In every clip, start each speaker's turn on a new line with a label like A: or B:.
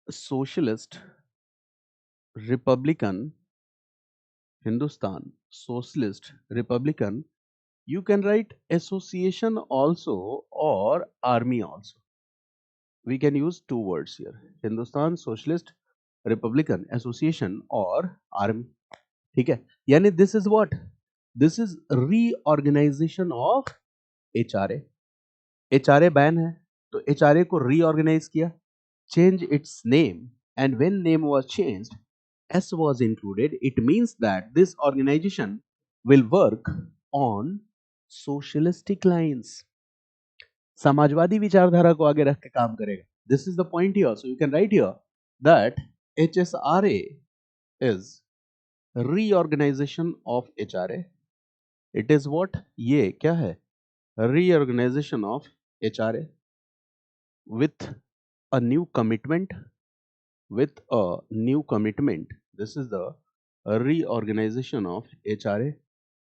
A: Socialist Republican Hindustan socialist Republican. You can write association also or army also. We can use two words here: Hindustan Socialist Republican Association or army. ठीक है, यानी this is what? This is reorganization of HRA. HRA ban है तो HRA को reorganize किया, change its name, and when name was changed, S was included. It means that this organization will work on socialistic lines. Samajwadi विचारधारा को आगे रख के काम करेगा. This is the point here. So you can write here that HSRA is reorganisation of HRA. It is what? ये क्या है? Reorganisation of HRA with a new commitment. With a new commitment, this is the reorganization of HRA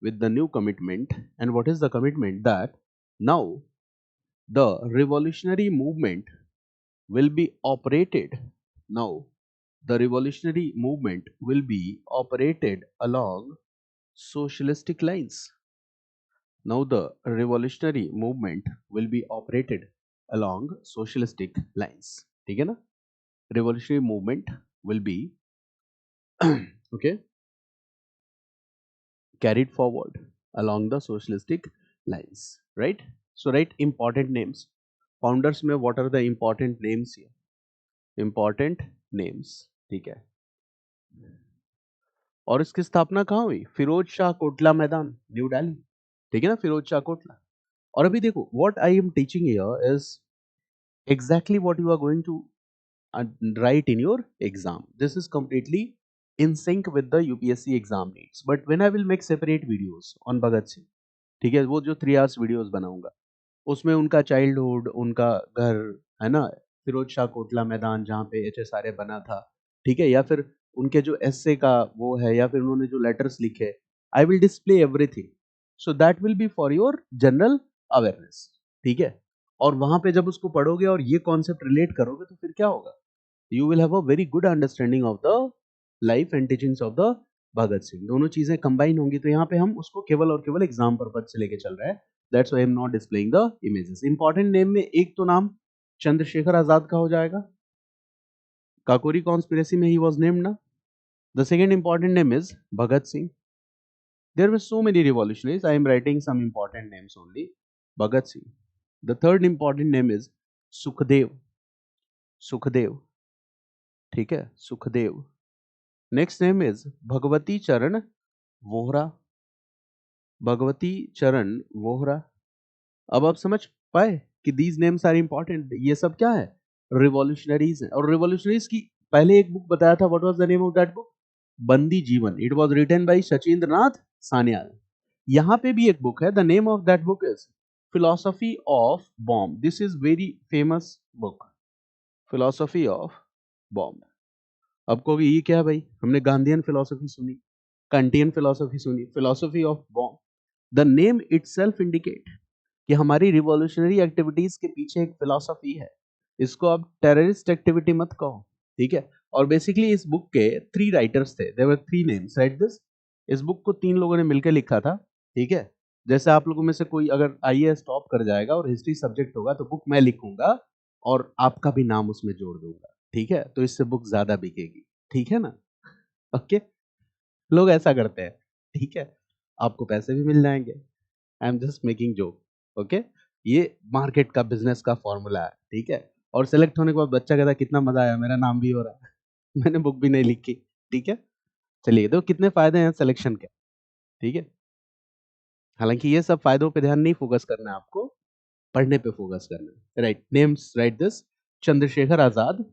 A: with the new commitment. And what is the commitment? That now the revolutionary movement will be operated. Now the revolutionary movement will be operated along socialistic lines. Now the revolutionary movement will be operated along socialistic lines. ठीक है ना? Revolutionary movement will be okay, carried forward along the socialistic lines, right? So write important names. Founders में what are the important names here? Important names. ठीक है. और इसकी स्थापना कहाँ हुई? फिरोज शाह कोटला मैदान, न्यू दिल्ली. ठीक है ना? फिरोज शाह कोटला. और अभी देखो, what I am teaching here is exactly what you are going to write in your exam. This is completely in sync with the UPSC exam needs. But when I will make separate videos on Bhagat Singh, ठीक है, वो जो 3 hours videos बनाऊंगा, उसमें उनका childhood, उनका घर, है ना, फिरोज शाह कोटला मैदान जहाँ पे HSRA बना था, ठीक है, या फिर उनके जो एस्से का वो है, या फिर उन्होंने जो लेटर्स लिखे, I will display everything. So that will B for your general awareness. ठीक है. और वहां पे जब उसको पढ़ोगे और ये कॉन्सेप्ट रिलेट करोगे तो फिर क्या होगा? You will have a very good understanding of the life and teachings of the Bhagat Singh. दोनों चीजें कंबाइन होंगी. तो यहाँ पे हम उसको केवल और केवल एग्जाम पर्पज से लेके चल रहे हैं. That's why I am not displaying the images. Important name में एक तो नाम चंद्रशेखर आजाद का हो जाएगा. काकोरी कॉन्स्पिरेसी में ही वाज नेम्ड ना. The second important name is Bhagat Singh. There were so many revolutionaries. I am writing some important names only. Bhagat Singh. The third important name is Sukhdev. Sukhdev. ठीक है, Sukhdev. Next name is Bhagwati Charan Vohra. Bhagwati Charan Vohra. अब आप समझ पाए कि दीज नेम्स आर इंपॉर्टेंट. ये सब क्या है? रिवॉल्यूशनरीज है. और रिवॉल्यूशनरीज की पहले एक बुक बताया था. What was the name of that book? Bandi Jeevan. It was written by Sachindra Nath Sanyal. यहां पे भी एक बुक है. The name of that book is philosophy of bomb. This is very famous book, philosophy of bomb. अब कहोगे ये क्या है भाई? हमने गांधीयन फिलॉसफी सुनी, कंटियन फिलॉसफी सुनी, philosophy of bomb. The name itself indicate कि हमारी रिवॉल्यूशनरी एक्टिविटीज के पीछे एक फिलॉसफी है. इसको आप टेररिस्ट एक्टिविटी मत कहो. ठीक है. और बेसिकली इस बुक के 3 राइटर्स थे. There were 3 names. Write this. इस बुक को 3 लोगों ने मिलकर लिखा था. ठीक है. जैसे आप लोगों में से कोई अगर IAS टॉप कर जाएगा और हिस्ट्री सब्जेक्ट होगा तो बुक मैं लिखूंगा और आपका भी नाम उसमें जोड़ दूंगा. ठीक है. तो इससे बुक ज्यादा बिकेगी. ठीक है ना? ओके. लोग ऐसा करते हैं. ठीक है. आपको पैसे भी मिल जाएंगे. I am just making joke. Okay. ये मार्केट का, बिजनेस का फॉर्मूला है. ठीक है. और सेलेक्ट होने के बाद बच्चा कहता है कितना मजा आया, मेरा नाम भी हो रहा है. मैंने बुक भी नहीं लिखी. ठीक है. चलिए, तो कितने फायदे हैं सिलेक्शन के. ठीक है. हालांकि ये सब फायदों पे ध्यान नहीं फोकस करना है आपको, पढ़ने पे फोकस करना है. Right. Names write this. Chandrashekhar Azad.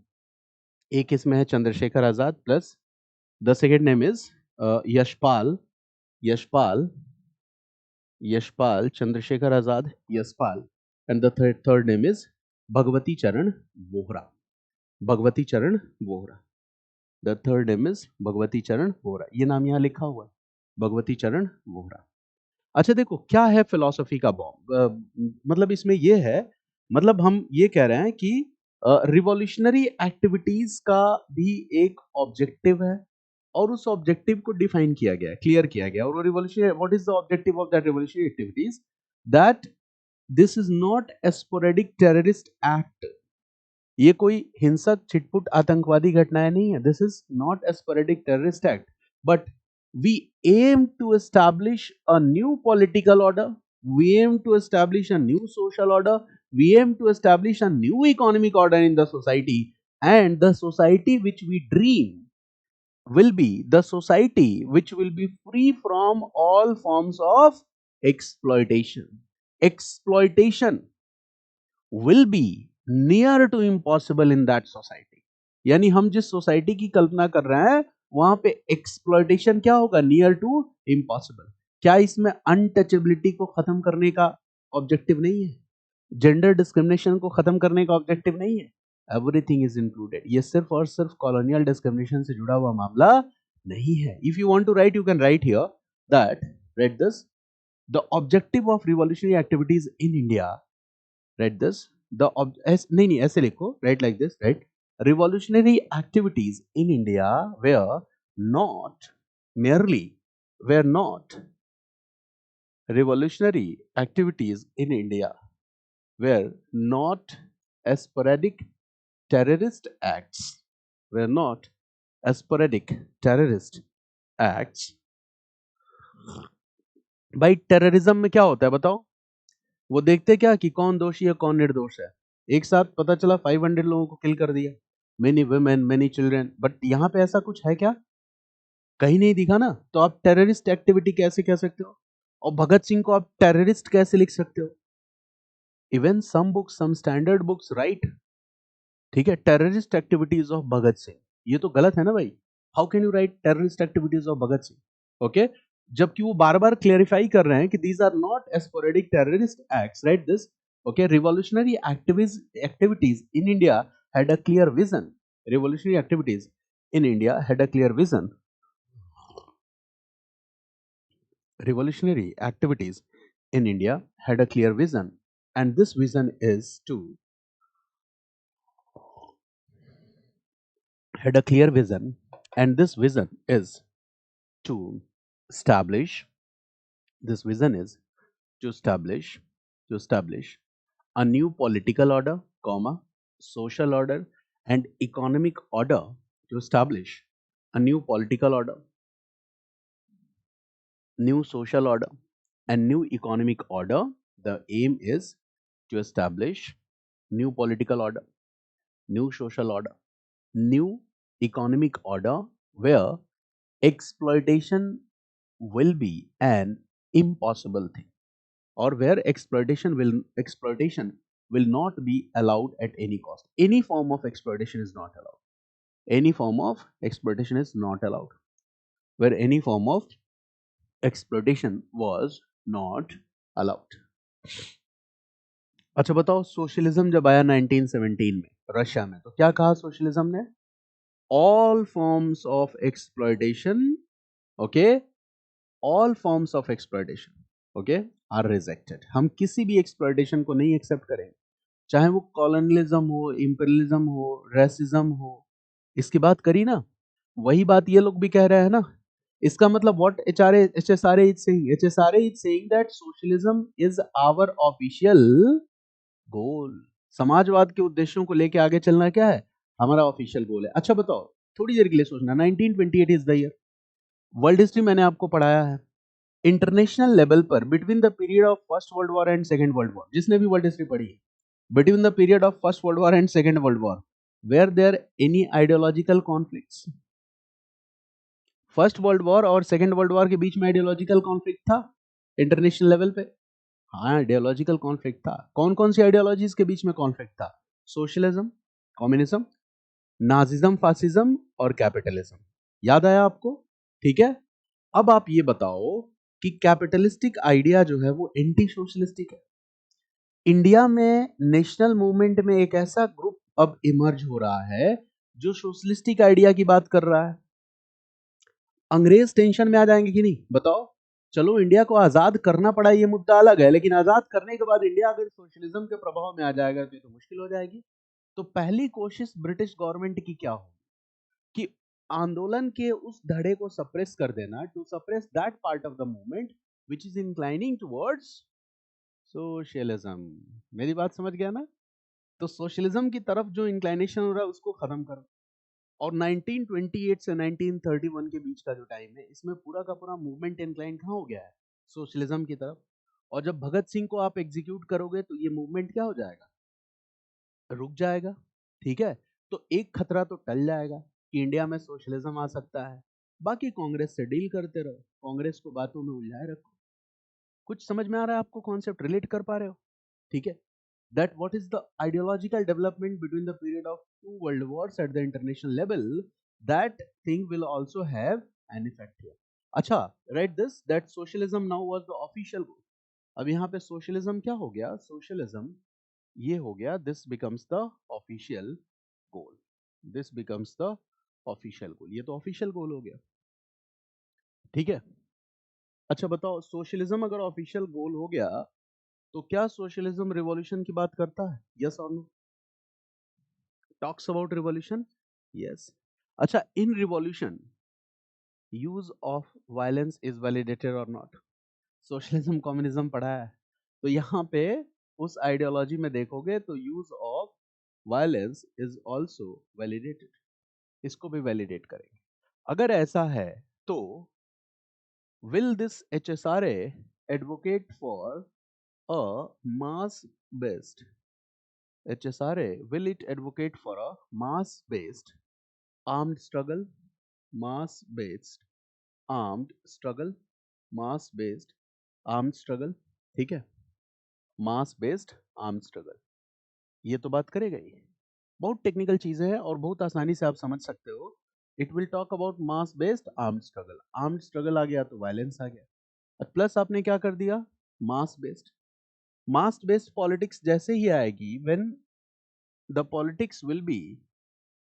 A: एक इसमें है Chandrashekhar Azad plus the second name is Yashpal. Yashpal. Yashpal. Chandrashekhar Azad. Yashpal. And the third name is Bhagwati Charan Vohra. Bhagwati Charan Vohra. The third name is Bhagwati Charan Vohra. ये नाम यहाँ लिखा हुआ है, भगवती चरण वोहरा. अच्छा देखो, क्या है फिलॉसफी का बॉम्ब? मतलब इसमें ये है, मतलब हम ये कह रहे हैं कि रिवॉल्यूशनरी एक्टिविटीज का भी एक ऑब्जेक्टिव है और उस ऑब्जेक्टिव को डिफाइन किया गया, क्लियर किया गया। और revolutionary, what is the objective of that revolutionary activities? That this is not a sporadic terrorist act. ये कोई हिंसक छिटपुट आतंकवादी घटनाएं नहीं है। This is not a sporadic terrorist act, but we aim to establish a new political order, we aim to establish a new social order, we aim to establish a new economic order in the society, and the society which we dream will be the society which will be free from all forms of exploitation. Exploitation will be near to impossible in that society. यानी हम जिस society की कल्पना कर रहे हैं वहां पे exploitation क्या होगा? Near to impossible. क्या इसमें अनटचेबिलिटी को खत्म करने का ऑब्जेक्टिव नहीं है? जेंडर डिस्क्रिमिनेशन को खत्म करने का ऑब्जेक्टिव नहीं है? Everything is included. ये सिर्फ और सिर्फ कॉलोनियल डिस्क्रिमिनेशन से जुड़ा हुआ मामला नहीं है। If you want to write, you can write here that, write this, the objective of revolutionary activities in India, write this, नहीं ऐसे लिखो, write like this, write, revolutionary activities in India were not merely were not revolutionary activities in India were not sporadic terrorist acts, were not sporadic terrorist acts। भाई terrorism में क्या होता है बताओ? वो देखते क्या कि कौन दोषी है कौन निर्दोष है। एक साथ पता चला 500 लोगों को किल कर दिया, many women many children, but यहां पे ऐसा कुछ है क्या? कहीं नहीं दिखा ना। तो आप टेररिस्ट एक्टिविटी कैसे कह सकते हो? और भगत सिंह को आप टेररिस्ट कैसे लिख सकते हो? Even some books, some standard books right, ठीक है, terrorist activities of Bhagat Singh, ये तो गलत है ना भाई। How can you write terrorist activities of Bhagat Singh? Okay, जबकि वो बार बार क्लेरिफाई कर रहे हैं कि these are not sporadic terrorist acts, write this, okay. Revolutionary activities in India had a clear vision. Revolutionary activities in India had a clear vision. Revolutionary activities in India had a clear vision, and this vision is to had a clear vision, and this vision is to establish. This vision is to establish a new political order, comma, social order, and economic order. To establish a new political order, new social order, and new economic order. The aim is to establish new political order, new social order, new economic order where exploitation will be an impossible thing, or where exploitation will not be allowed at any cost. Any form of exploitation is not allowed. Any form of exploitation is not allowed. Where any form of exploitation was not allowed. अच्छा बताओ, socialism जब आया 1917 में Russia में, तो क्या कहा socialism ने? All forms of exploitation, okay, all forms of exploitation, okay, are rejected. हम किसी भी एक्सप्लॉयटेशन को नहीं एक्सेप्ट करेंगे, चाहे वो कॉलोनियलिज्म हो, इंपीरियलिज्म हो, रेसिज्म हो। इसकी बात करी ना, वही बात ये लोग भी कह रहे हैं ना। इसका मतलब what HSRA is saying? HSRA is saying that socialism is our official गोल। समाजवाद के उद्देश्यों को लेके आगे चलना क्या है? हमारा ऑफिशियल गोल है। अच्छा बताओ, थोड़ी देर के लिए सोचना, 1928 is the year. World history मैंने आपको पढ़ाया है। इंटरनेशनल लेवल पर between the period of first world war and second world war, जिसने भी वर्ल्ड हिस्ट्री पढ़ी है, between the period of first world war and second world war, were there any ideological conflicts? First world war और second world war के बीच में ideological conflict था international level पे? हाँ, आइडियोलॉजिकल कॉन्फ्लिक्ट था। कौन कौन सी आइडियोलॉजीज के बीच में कॉन्फ्लिक्ट था? सोशलिज्म, कम्युनिज्म, नाजिज्म, फासिज्म और कैपिटलिज्म। याद आया आपको? ठीक है। अब आप ये बताओ कि कैपिटलिस्टिक आइडिया जो है वो एंटी सोशलिस्टिक है। इंडिया में नेशनल मूवमेंट में एक ऐसा ग्रुप अब इमर्ज हो रहा है जो सोशलिस्टिक आइडिया की बात कर रहा है। अंग्रेज टेंशन में आ जाएंगे कि नहीं बताओ? चलो, इंडिया को आजाद करना पड़ा ये मुद्दा अलग है, लेकिन आजाद करने के बाद इंडिया अगर सोशलिज्म के प्रभाव में आ जाएगा तो ये तो मुश्किल हो जाएगी। तो पहली कोशिश ब्रिटिश गवर्नमेंट की क्या हो कि आंदोलन के उस धड़े को सप्रेस कर देना, to suppress that part of the movement which is inclining towards socialism. मेरी बात समझ गया ना? तो सोशलिज्म की तरफ जो इंक्लाइनेशन हो रहा है उसको खत्म करो। और 1928 से 1931 के बीच का जो टाइम है, इसमें पूरा का पूरा मूवमेंट इंक्लाइन कहाँ हो गया है? सोशलिज्म की तरफ। और जब भगत सिंह को आप एग्जीक्यूट करोगे तो ये मूवमेंट क्या हो जाएगा? रुक जाएगा। ठीक है, तो एक खतरा तो टल जाएगा कि इंडिया में सोशलिज्म आ सकता है। बाकी कांग्रेस से डील करते रहो, कांग्रेस को बातों में उलझाए रखो। कुछ समझ में आ रहा है आपको? कॉन्सेप्ट रिलेट कर पा रहे हो? ठीक है, that what is the ideological development between the period of two world wars at the international level, that thing will also have an effect here. अच्छा, write this that socialism now was the official goal. अब यहाँ पे socialism क्या हो गया? socialism ये हो गया, this becomes the official goal. this becomes the official goal. ये तो official goal हो गया। ठीक है, अच्छा बताओ, सोशलिज्म अगर ऑफिशियल गोल हो गया तो क्या सोशलिज्म रिवॉल्यूशन की बात करता है? यस और no? talks about revolution? Yes. अच्छा, in revolution use of violence is validated or not? Socialism communism पढ़ा है तो यहाँ पे उस आइडियोलॉजी में देखोगे तो use of violence is also validated. इसको भी वैलिडेट करेंगे। अगर ऐसा है तो will this HSRA advocate for a mass based HSRA, will it advocate for a mass based armed struggle? mass based armed struggle mass based armed struggle। ठीक है, mass based armed struggle, ये तो बात करेगा ही। बहुत टेक्निकल चीजें हैं और बहुत आसानी से आप समझ सकते हो। It will talk about mass based armed struggle. Armed struggle आ गया तो वायलेंस आ गया, प्लस आपने क्या कर दिया? मास बेस्ड पॉलिटिक्स जैसे ही आएगी, when the politics will be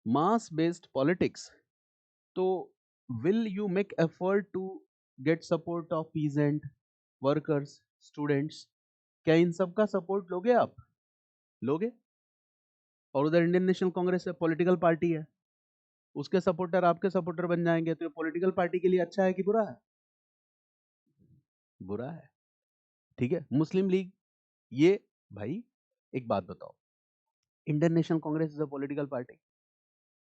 A: mass based politics, तो will you make effort to get support of peasant workers students? क्या इन सब का सपोर्ट लोगे आप? लोगे? और उधर इंडियन नेशनल कांग्रेस है, पॉलिटिकल पार्टी है, उसके सपोर्टर आपके सपोर्टर बन जाएंगे, तो ये पॉलिटिकल पार्टी के लिए अच्छा है कि बुरा है? बुरा है। ठीक है, मुस्लिम लीग, ये भाई एक बात बताओ, Indian National Congress is a political party.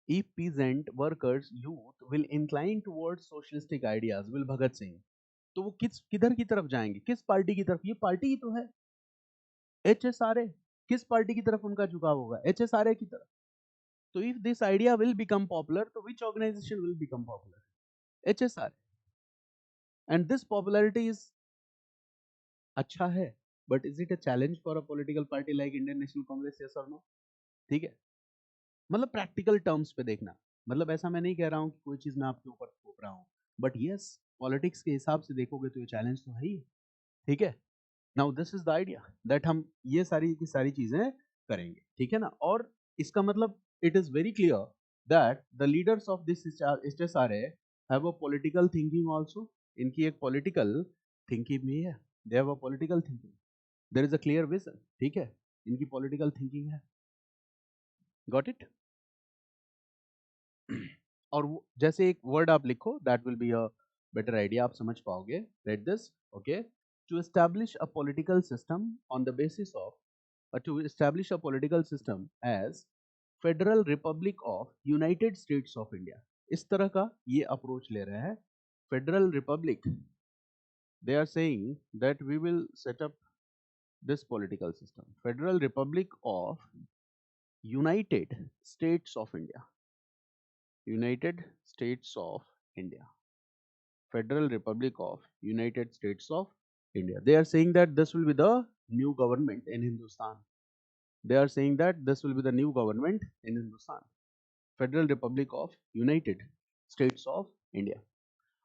A: if peasant workers youth will incline towards socialistic ideas, will भगत सिंह, तो वो किधर की तरफ जाएंगे? किस पार्टी की तरफ? ये पार्टी ही तो है HSRA। किस पार्टी की तरफ उनका झुकाव होगा? HSRA की तरफ। तो if this idea will become popular, तो which organization will become popular? HSRA। And this popularity is अच्छा है, but is it a challenge for a political party like Indian National Congress? Yes और no? ठीक है, मतलब practical terms पे देखना। मतलब ऐसा मैं नहीं कह रहा हूँ कि कोई चीज मैं आपके ऊपर थोप रहा हूँ, बट यस, पॉलिटिक्स के हिसाब से देखोगे तो ये चैलेंज तो है ही। ठीक है, now this is the idea that हम ये सारी की सारी चीजें करेंगे। ठीक है ना? और इसका मतलब it is very clear that the leaders of this HSRA have a political thinking also. इनकी एक पॉलिटिकल थिंकिंग भी है। They have a political thinking, there is a clear vision. ठीक है, इनकी पॉलिटिकल थिंकिंग है। Got it? और जैसे एक वर्ड आप लिखो, that will be a better idea, आप समझ पाओगे। Write this, okay. To establish a political system on the basis of to establish a political system as Federal Republic of United States of India। इस तरह का ये approach ले रहे हैं। Federal Republic, they are saying that we will set up this political system, Federal Republic of United States of India, United States of India, Federal Republic of United States of India। They are saying that this will be the new government in Hindustan। They are saying that this will be the new government in Hindustan, Federal Republic of United States of India।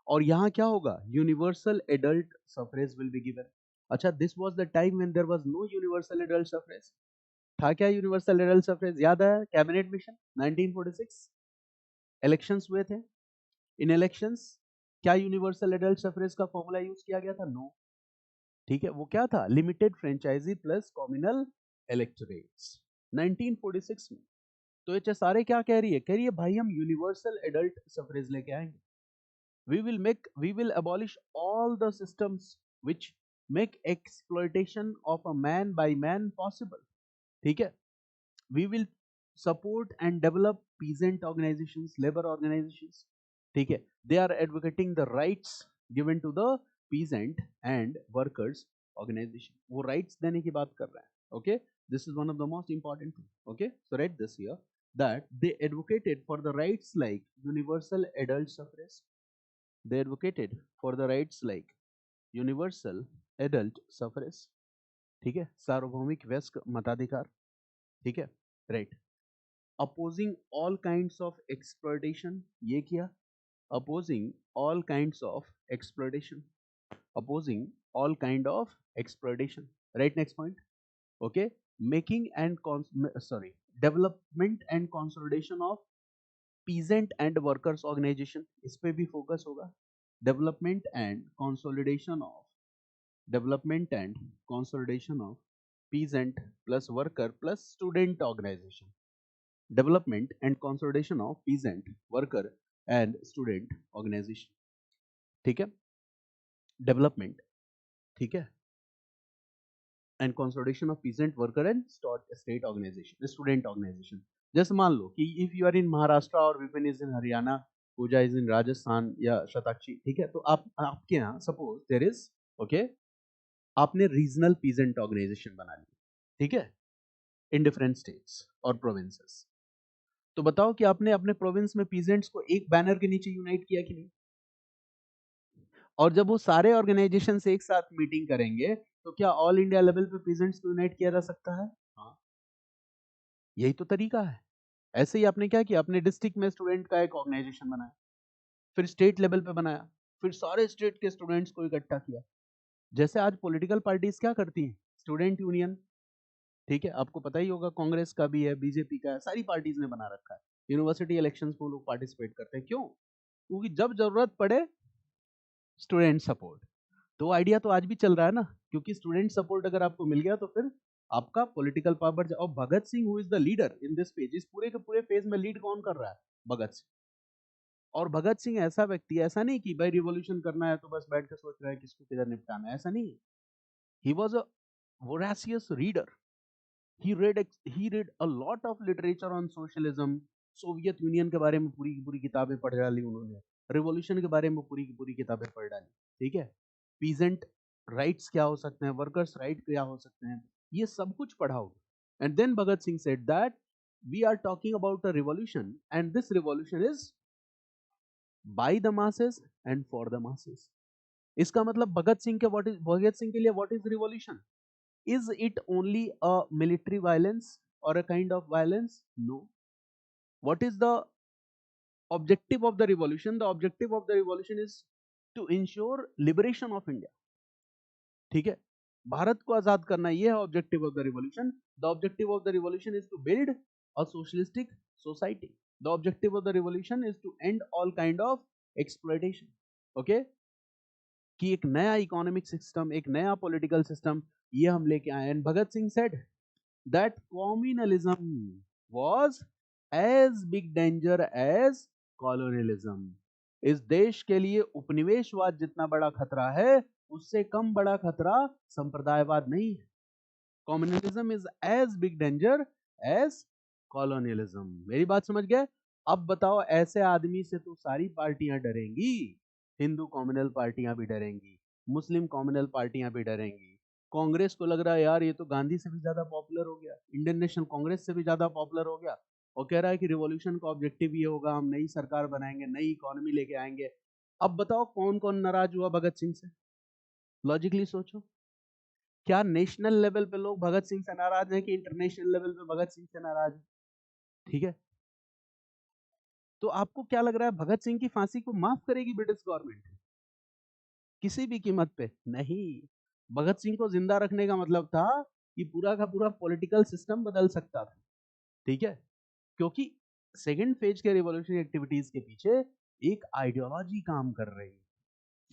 A: और यहाँ क्या होगा? Universal adult suffrage will be given. अच्छा, this was the time when there was no universal adult suffrage. था क्या universal adult suffrage? याद है? Cabinet mission 1946, elections हुए थे। इन इलेक्शंस क्या यूनिवर्सल एडल्ट सफरेज का फॉर्मूला यूज किया गया था? नो। ठीक है, वो क्या था? Limited franchise plus communal electorates 1946 में। तो HSRA क्या कह रही है? कह रही है भाई हम यूनिवर्सल एडल्ट सफरेज लेके आएंगे. We will abolish all the systems which make exploitation of a man by man possible. ठीक है? We will support and develop peasant organizations, labor organizations. ठीक है? They are advocating the rights given to the peasant and workers organization. वो rights देने की बात कर रहे हैं. Okay? This is one of the most important thing. Okay? So write this here that they advocated for the rights like universal adult suffrage. They advocated for the rights like universal adult suffrage. ठीक है? सार्वभौमिक वयस्क मताधिकार. ठीक है? Right. Opposing all kinds of exploitation. ये किया. Opposing all kinds of exploitation. Opposing all kind of exploitation. Right, next point. Okay. Making and development and consolidation of peasant and workers organization. इस पे भी focus होगा. Development and consolidation of peasant plus worker plus student organization. Development and consolidation of peasant, worker and student organization. ठीक है? Development, ठीक है? And consolidation of peasant, worker and state organization, student organization. जैसे मान लो कि if you are in Maharashtra और Vipin is in Haryana, Puja is in Rajasthan या शताक्षी, ठीक है? तो आपके यहाँ suppose there is, okay, आपने regional peasant organization बना ली, ठीक है? In different states और provinces. तो बताओ कि आपने अपने प्रोविंस में पीजेंट्स को एक बैनर के नीचे यूनाइट किया कि नहीं? और जब वो सारे ऑर्गेनाइजेशन से एक साथ मीटिंग करेंगे तो क्या ऑल इंडिया लेवल पे पीजेंट्स को यूनाइट किया जा सकता है? हाँ, यही तो तरीका है. ऐसे ही आपने क्या किया? अपने डिस्ट्रिक्ट में स्टूडेंट का एक ऑर्गेनाइजेशन बनाया, फिर स्टेट लेवल पे बनाया, फिर सारे स्टेट के स्टूडेंट्स को इकट्ठा किया. जैसे आज पॉलिटिकल पार्टीज क्या करती हैं? Student union. ठीक है? आपको पता ही होगा, कांग्रेस का भी है, बीजेपी का है, सारी पार्टीज ने बना रखा है. यूनिवर्सिटी इलेक्शंस में लोग पार्टिसिपेट करते हैं. क्यों? क्योंकि जब जरूरत पड़े स्टूडेंट सपोर्ट. तो आइडिया तो आज भी चल रहा है ना, क्योंकि स्टूडेंट सपोर्ट अगर आपको मिल गया तो फिर आपका पॉलिटिकल पावर. और Bhagat Singh who is the leader in this page, इस पूरे के पूरे फेज में लीड कौन कर रहा है? भगत सिंह. और भगत सिंह ऐसा व्यक्ति, ऐसा नहीं कि भाई रिवॉल्यूशन करना है तो बस बैठ के सोच रहा है किसको किधर निपटाना है, ऐसा नहीं. He was a voracious reader. he read a lot of literature on socialism. Soviet union के बारे में पूरी की पूरी किताबें पढ़ डाली उन्होंने, रिवॉल्यूशन के बारे में पूरी की पूरी किताबें पढ़ डाली. ठीक है? पीजेंट राइट्स क्या हो सकते हैं, वर्कर्स राइट क्या हो सकते हैं, ये सब कुछ पढ़ा होगा. And then Bhagat Singh said that we are talking about a revolution and this revolution is by the masses and for the masses. इसका मतलब भगत सिंह के लिए what is revolution? Is it only a military violence or a kind of violence? No. What is the objective of the revolution? The objective of the revolution is to ensure liberation of India. ठीक है? भारत को आजाद करना, ये है objective of the revolution. The objective of the revolution is to build a socialistic society. The objective of the revolution is to end all kind of exploitation. Okay? कि एक नया economic system, एक नया पॉलिटिकल सिस्टम ये हम लेके आए. And Bhagat Singh said that communalism was as big danger as colonialism. इस देश के लिए उपनिवेशवाद जितना बड़ा खतरा है उससे कम बड़ा खतरा संप्रदायवाद नहीं है. Communalism is as big danger as colonialism. मेरी बात समझ गए? अब बताओ, ऐसे आदमी से तो सारी पार्टियां डरेंगी. हिंदू कम्युनल पार्टियां भी डरेंगी, मुस्लिम कम्युनल पार्टियां भी डरेंगी. कांग्रेस को लग रहा है यार ये तो गांधी से भी ज्यादा पॉपुलर हो गया, इंडियन नेशनल कांग्रेस से भी ज्यादा पॉपुलर हो गया, और कह रहा है कि रिवॉल्यूशन का ऑब्जेक्टिव ये होगा, हम नई सरकार बनाएंगे, नई इकोनॉमी लेके आएंगे. अब बताओ कौन कौन नाराज हुआ भगत सिंह से? लॉजिकली सोचो. क्या नेशनल लेवल पे लोग भगत सिंह से नाराज हैं कि इंटरनेशनल लेवल पे भगत सिंह से नाराज हैं? ठीक है? तो आपको क्या लग रहा है भगत सिंह की फांसी को माफ करेगी ब्रिटिश गवर्नमेंट किसी भी कीमत पे? नहीं. भगत सिंह को जिंदा रखने का मतलब था कि पूरा का पूरा पॉलिटिकल सिस्टम बदल सकता था. ठीक है? क्योंकि सेकेंड फेज के रिवॉल्यूशनरी एक्टिविटीज के पीछे एक आइडियोलॉजी काम कर रही है.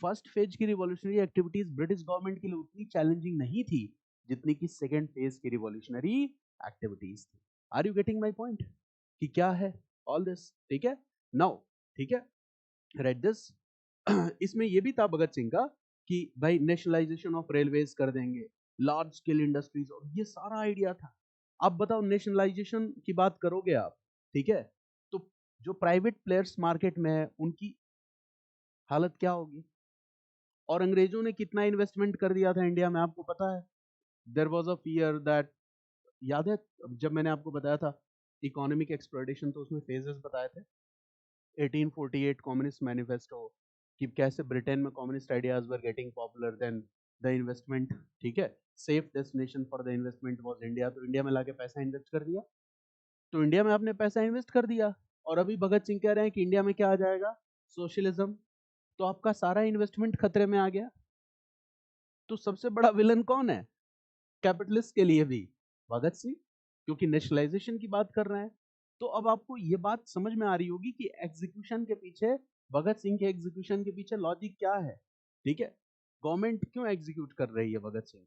A: फर्स्ट फेज की रिवॉल्यूशनरी एक्टिविटीज ब्रिटिश गवर्नमेंट के लिए उतनी चैलेंजिंग नहीं थी जितनी कि सेकेंड फेज की रिवॉल्यूशनरी एक्टिविटीज थी. Are you getting my point? कि क्या है ऑल दिस, ठीक है। नाउ ठीक है, राइट दिस। इसमें ये भी था भगत सिंह का कि भाई नेशनलाइजेशन ऑफ रेलवेज कर देंगे, लार्ज स्केल इंडस्ट्रीज, और ये सारा आइडिया था। अब बताओ नेशनलाइजेशन की बात करोगे आप, ठीक है, तो जो प्राइवेट प्लेयर्स मार्केट में है उनकी हालत क्या होगी। और अंग्रेजों ने कितना इन्वेस्टमेंट कर दिया था इंडिया में, आपको पता है। There was a fear that, याद है जब मैंने आपको बताया था इकोनॉमिक एक्सप्लॉयटेशन, तो उसमें फेजेस बताए थे। 1848 कम्युनिस्ट मैनिफेस्टो, कि कैसे ब्रिटेन में communist ideas were getting popular, then the investment, ठीक है, safe destination for the investment was India. तो इंडिया में लाके पैसा इन्वेस्ट कर दिया, तो इंडिया में आपने पैसा इन्वेस्ट कर दिया, और अभी भगत सिंह कह रहे हैं कि इंडिया में क्या आ जाएगा, सोशलिज्म। तो आपका सारा इन्वेस्टमेंट खतरे में आ गया। तो सबसे बड़ा विलन कौन है कैपिटलिस्ट के लिए भी, भगत सिंह, क्योंकि नेशनलाइजेशन की बात कर रहे हैं। तो अब आपको ये बात समझ में आ रही होगी कि एग्जीक्यूशन के पीछे, भगत सिंह के एग्जीक्यूशन के पीछे लॉजिक क्या है, ठीक है। गवर्नमेंट क्यों एग्जीक्यूट कर रही है Bhagat Singh,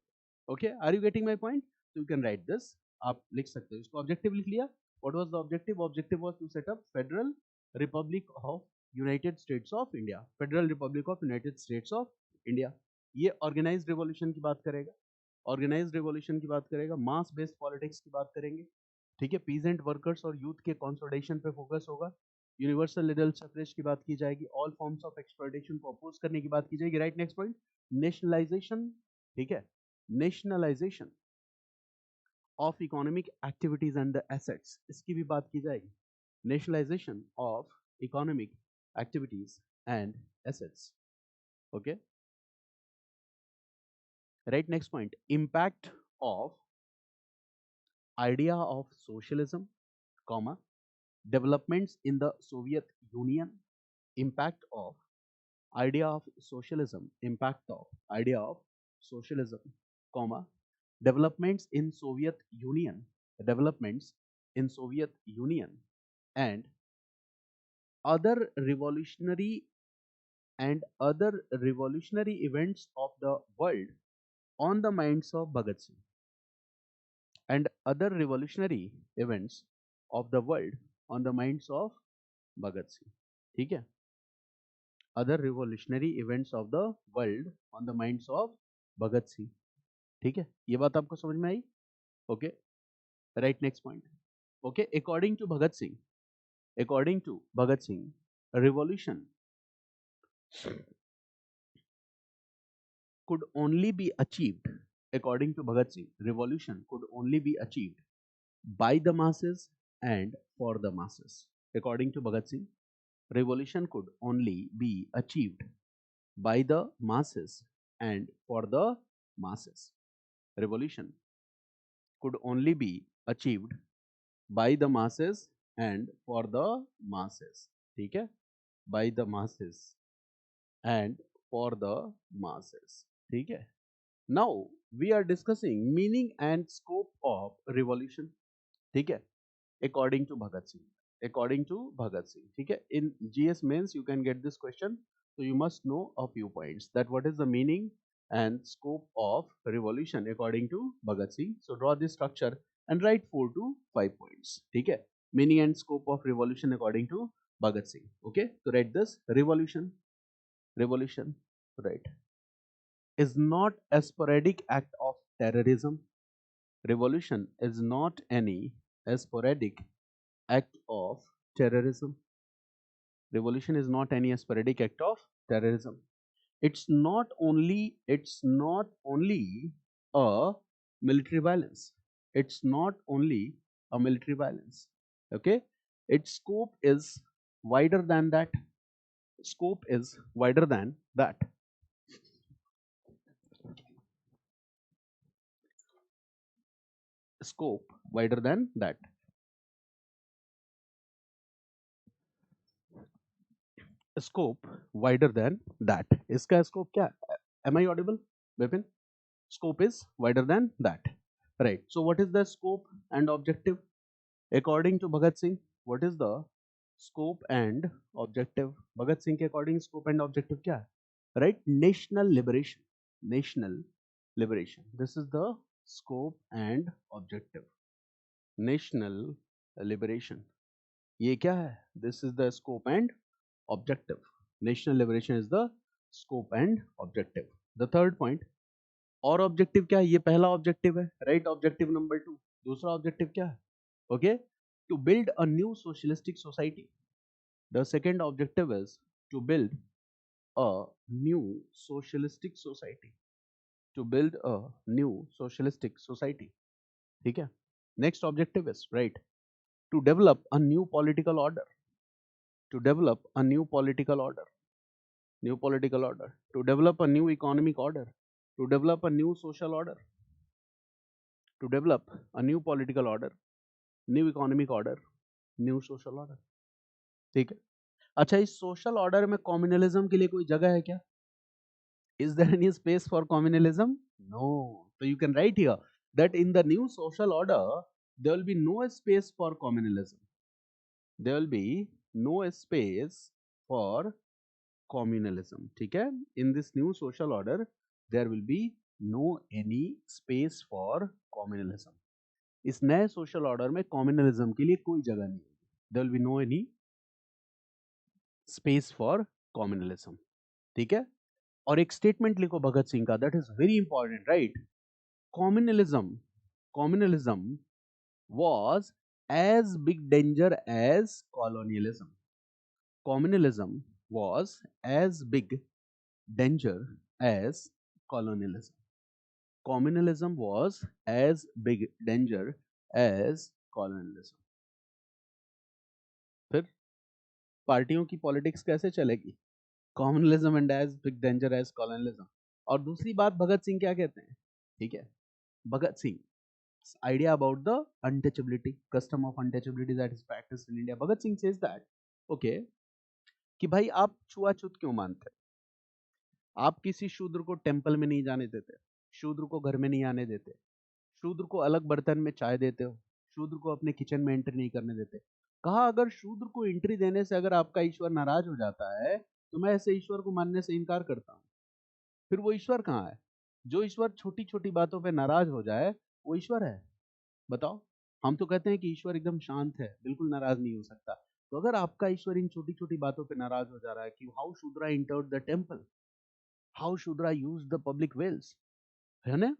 A: okay, are you getting my point. तो यू कैन राइट दिस, आप लिख सकते हो इसको, ऑब्जेक्टिव लिख लिया। What was the objective, objective was to set up federal republic of united states of India, federal republic of united states of India. ये organized revolution की बात करेगा, ऑर्गेनाइज्ड रिवॉल्यूशन की बात करेगा, मास बेस्ड पॉलिटिक्स की बात करेंगे, ठीक है, पीजेंट वर्कर्स और यूथ के कंसोलिडेशन पे फोकस होगा, यूनिवर्सल लिबरल सफरेज की बात की जाएगी, ऑल फॉर्म्स ऑफ एक्सप्लॉयटेशन को अपोज करने की बात की जाएगी, राइट। नेक्स्ट पॉइंट, नेशनलाइजेशन, ठीक है, nationalisation of economic activities and the assets, इसकी भी बात की जाएगी, nationalisation of economic activities and assets, okay, right. Next point, impact of idea of socialism, comma, developments in the Soviet Union, impact of idea of socialism, impact of idea of socialism, comma, developments in Soviet Union, developments in Soviet Union, and other revolutionary other revolutionary events of the world on the minds of Bhagat Singh, and other revolutionary events of the world on the minds of Bhagat Singh, ठीक है, other revolutionary events of the world on the minds of Bhagat Singh, ठीक है, ये बात आपको समझ में आई, okay, right. Next point, okay, according to Bhagat Singh, revolution could only be achieved, according to Bhagat Singh, revolution could only be achieved by the masses and for the masses, according to Bhagat Singh, revolution could only be achieved by the masses and for the masses, revolution could only be achieved by the masses and for the masses, ठीक है, by the masses and for the masses, ठीक है। now we are discussing meaning and scope of revolution, ठीक है, according to Bhagat Singh, according to Bhagat Singh, ठीक है। in GS mains you can get this question, so you must know a few points, that what is the meaning and scope of revolution according to Bhagat Singh. So draw this structure and write 4 to 5 points, ठीक है, meaning and scope of revolution according to Bhagat Singh, okay। So write this, revolution, revolution, right, is not a sporadic act of terrorism, revolution is not any sporadic act of terrorism, revolution is not any sporadic act of terrorism, it's not only a military violence, it's not only a military violence, okay, its scope is wider than that, scope is wider than that, scope wider than that, scope wider than that, इसका scope क्या है? Am I audible, Vipin? Scope is wider than that, right। So what is the scope and objective according to Bhagat Singh? What is the scope and objective? Bhagat Singh के according scope and objective क्या है, right? National liberation, national liberation, this is the scope and objective, national liberation, ये क्या है? This is the scope and objective. National liberation is the scope and objective. The third point, और objective क्या है? ये पहला ऑब्जेक्टिव है, right? Objective number 2. दूसरा ऑब्जेक्टिव क्या है? Okay, to build a new socialistic society. The second objective is to build a new socialistic society. To build a new socialistic society. ठीक है. Next objective is, right, to develop a new political order. To develop a new political order. New political order. To develop a new economic order. To develop a new social order. To develop a new political order. New economic order. New social order. ठीक है. अच्छा, इस social order में communalism के लिए कोई जगह है क्या? Is there any space for communalism? No. So you can write here that in the new social order there will be no space for communalism. There will be no space for communalism. ठीक है. In this new social order there will be no any space for communalism. इस नए social order में communalism के लिए कोई जगह नहीं होगी. There will be no any space for communalism. ठीक है. और एक स्टेटमेंट लिखो भगत सिंह का, that is very important, right? Communalism was as big danger as colonialism. Communalism was as big danger as colonialism. Communalism was as big danger as colonialism. फिर पार्टियों की politics कैसे चलेगी? Communalism and as big danger as colonialism. और दूसरी बात भगत सिंह क्या कहते हैं? ठीक है. Bhagat Singh idea about the untouchability, custom of untouchability that is practiced in India. Bhagat Singh says that, okay, कि भाई आप छुआछूत क्यों मानते हैं? आप किसी शूद्र को टेंपल में नहीं जाने देते, शूद्र को घर में नहीं आने देते, शूद्र को अलग बर्तन में चाय देते हो, शूद्र को अपने किचन में एंट्री नहीं करने देते. कहा अगर शूद्र को एंट्री देने से अगर आपका ईश्वर नाराज हो जाता है तो मैं ऐसे ईश्वर को मानने से इनकार करता हूं. फिर वो ईश्वर कहाँ है? जो ईश्वर छोटी छोटी बातों पे नाराज हो जाए वो ईश्वर है? बताओ. हम तो कहते हैं कि ईश्वर एकदम शांत है, बिल्कुल नाराज नहीं हो सकता. तो अगर आपका ईश्वर इन छोटी छोटी बातों पे नाराज हो जा रहा है कि how Shudra entered the temple, how Shudra used the public wells, है ना?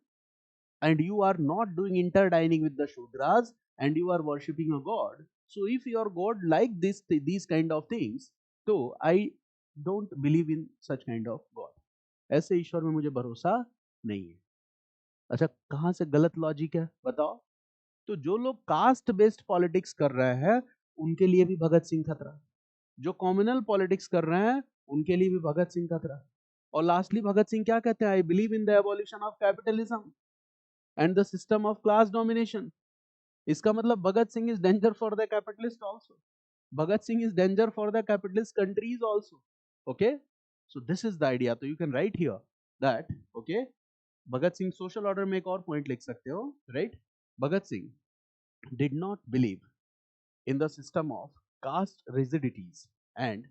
A: And you are not doing interdining with the Shudras and you are worshipping a god. So if your god like these kind of things, so I don't believe in such kind of god. ऐसे ईश्वर में मुझे भरोसा नहीं है. अच्छा, कहाँ से गलत लॉजिक है बताओ? तो जो लोग कास्ट बेस्ड पॉलिटिक्स कर रहे हैं उनके लिए भी भगत सिंह खतरा, जो कॉम्युनल पॉलिटिक्स कर रहे हैं उनके लिए भी भगत सिंह खतरा. और लास्टली भगत सिंह क्या कहते हैं? I believe in the abolition of capitalism and the system of class domination. इसका मतलब Bhagat Singh is danger for the capitalist also. Bhagat Singh is danger for the capitalist countries also. Okay, so this is the idea. तो you can write here that, okay, Bhagat Singh social order में एक और point लिख सकते हो, right? Bhagat Singh did not believe in the system of caste rigidities and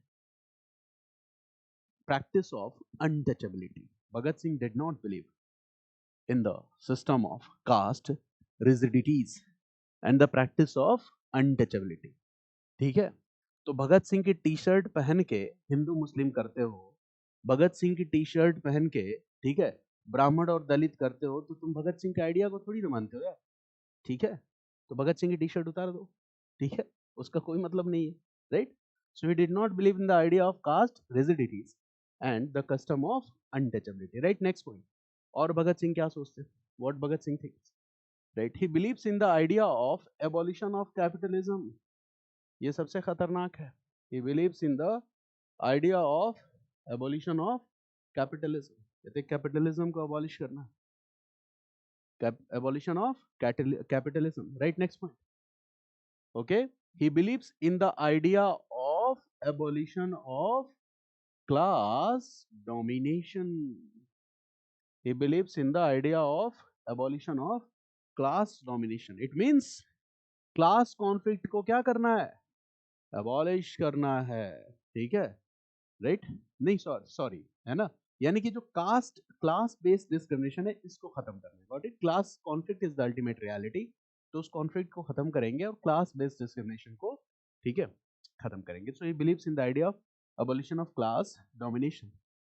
A: practice of untouchability. Bhagat Singh did not believe in the system of caste rigidities and the practice of untouchability. ठीक है. तो भगत सिंह की T shirt पहन के हिंदू मुस्लिम करते हो, भगत सिंह की T shirt पहन के, ठीक है, ब्राह्मण और दलित करते हो, तो तुम भगत सिंह के आइडिया को थोड़ी ना मानते हो यार. ठीक है. तो भगत सिंह की टी शर्ट उतार दो. ठीक है, उसका कोई मतलब नहीं है, right? So he did not believe in the idea of caste rigidities and the custom of untouchability, right? Next point. और भगत सिंह क्या सोचते हैं? What Bhagat Singh thinks, right? He believes in the idea of abolition of capitalism. ये सबसे खतरनाक है. He believes in the idea of abolition of capitalism. कहते capitalism को अबॉलिश करना, abolition of capitalism, right? Next point. Okay, he believes in the idea of abolition of class domination. He believes in the idea of abolition of class domination. It means class conflict को क्या करना है? abolish करना है. ठीक है, right? नहीं, sorry, है ना? यानी कि जो कास्ट क्लास बेस्ड डिस्क्रिमिनेशन है इसको खत्म करना है. Got it? Class conflict is the ultimate reality. तो उस कॉन्फ्लिक्ट को खत्म करेंगे और क्लास बेस्ड डिस्क्रिमिनेशन को ठीक है, खत्म करेंगे. So he believes in the idea of abolition of class domination.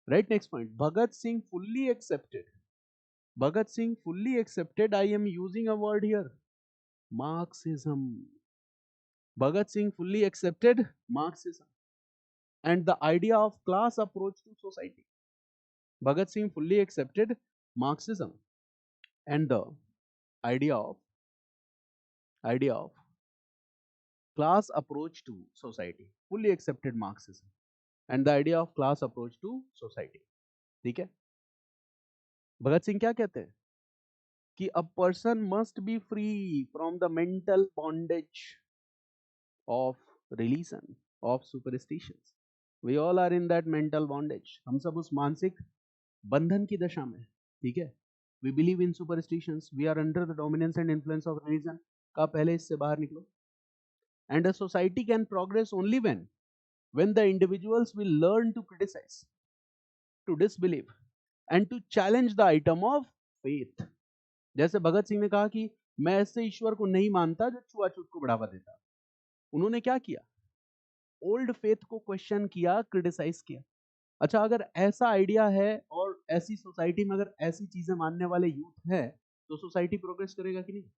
A: Right, next point. Bhagat Singh fully accepted. Bhagat Singh fully accepted, I am using a word here, Marxism. Bhagat Singh fully accepted Marxism and the idea of class approach to society. Bhagat Singh fully accepted Marxism and the idea of class approach to society. Fully accepted Marxism and the idea of class approach to society. ठीक है, भगत सिंह क्या कहते हैं कि a person must be free from the mental bondage of religion, of superstitions. We all are in that mental bondage. हम सब उस मानसिक बंधन की दशा में, ठीक है. We believe in superstitions. We are under the dominance and influence of religion. का पहले इससे बाहर निकलो. And a society can progress only when the individuals will learn to criticize, to disbelieve, and to challenge the item of faith. जैसे भगत सिंह ने कहा कि मैं ऐसे ईश्वर को नहीं मानता जो छुआछूत को बढ़ावा देता. उन्होंने क्या किया? ओल्ड फेथ को क्वेश्चन किया, क्रिटिसाइज किया. अच्छा, अगर ऐसा आइडिया है और ऐसी सोसाइटी में अगर ऐसी चीजें मानने वाले यूथ है तो सोसाइटी प्रोग्रेस करेगा कि नहीं?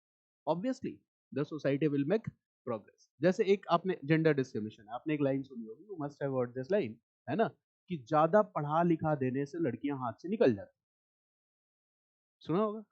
A: Obviously the society will make progress. जैसे एक आपने जेंडर डिस्क्रिमिनेशन, आपने एक लाइन सुनी होगी, you must have heard this line, है ना, कि ज्यादा पढ़ा लिखा देने से लड़कियां हाथ से निकल जाती. सुना होगा.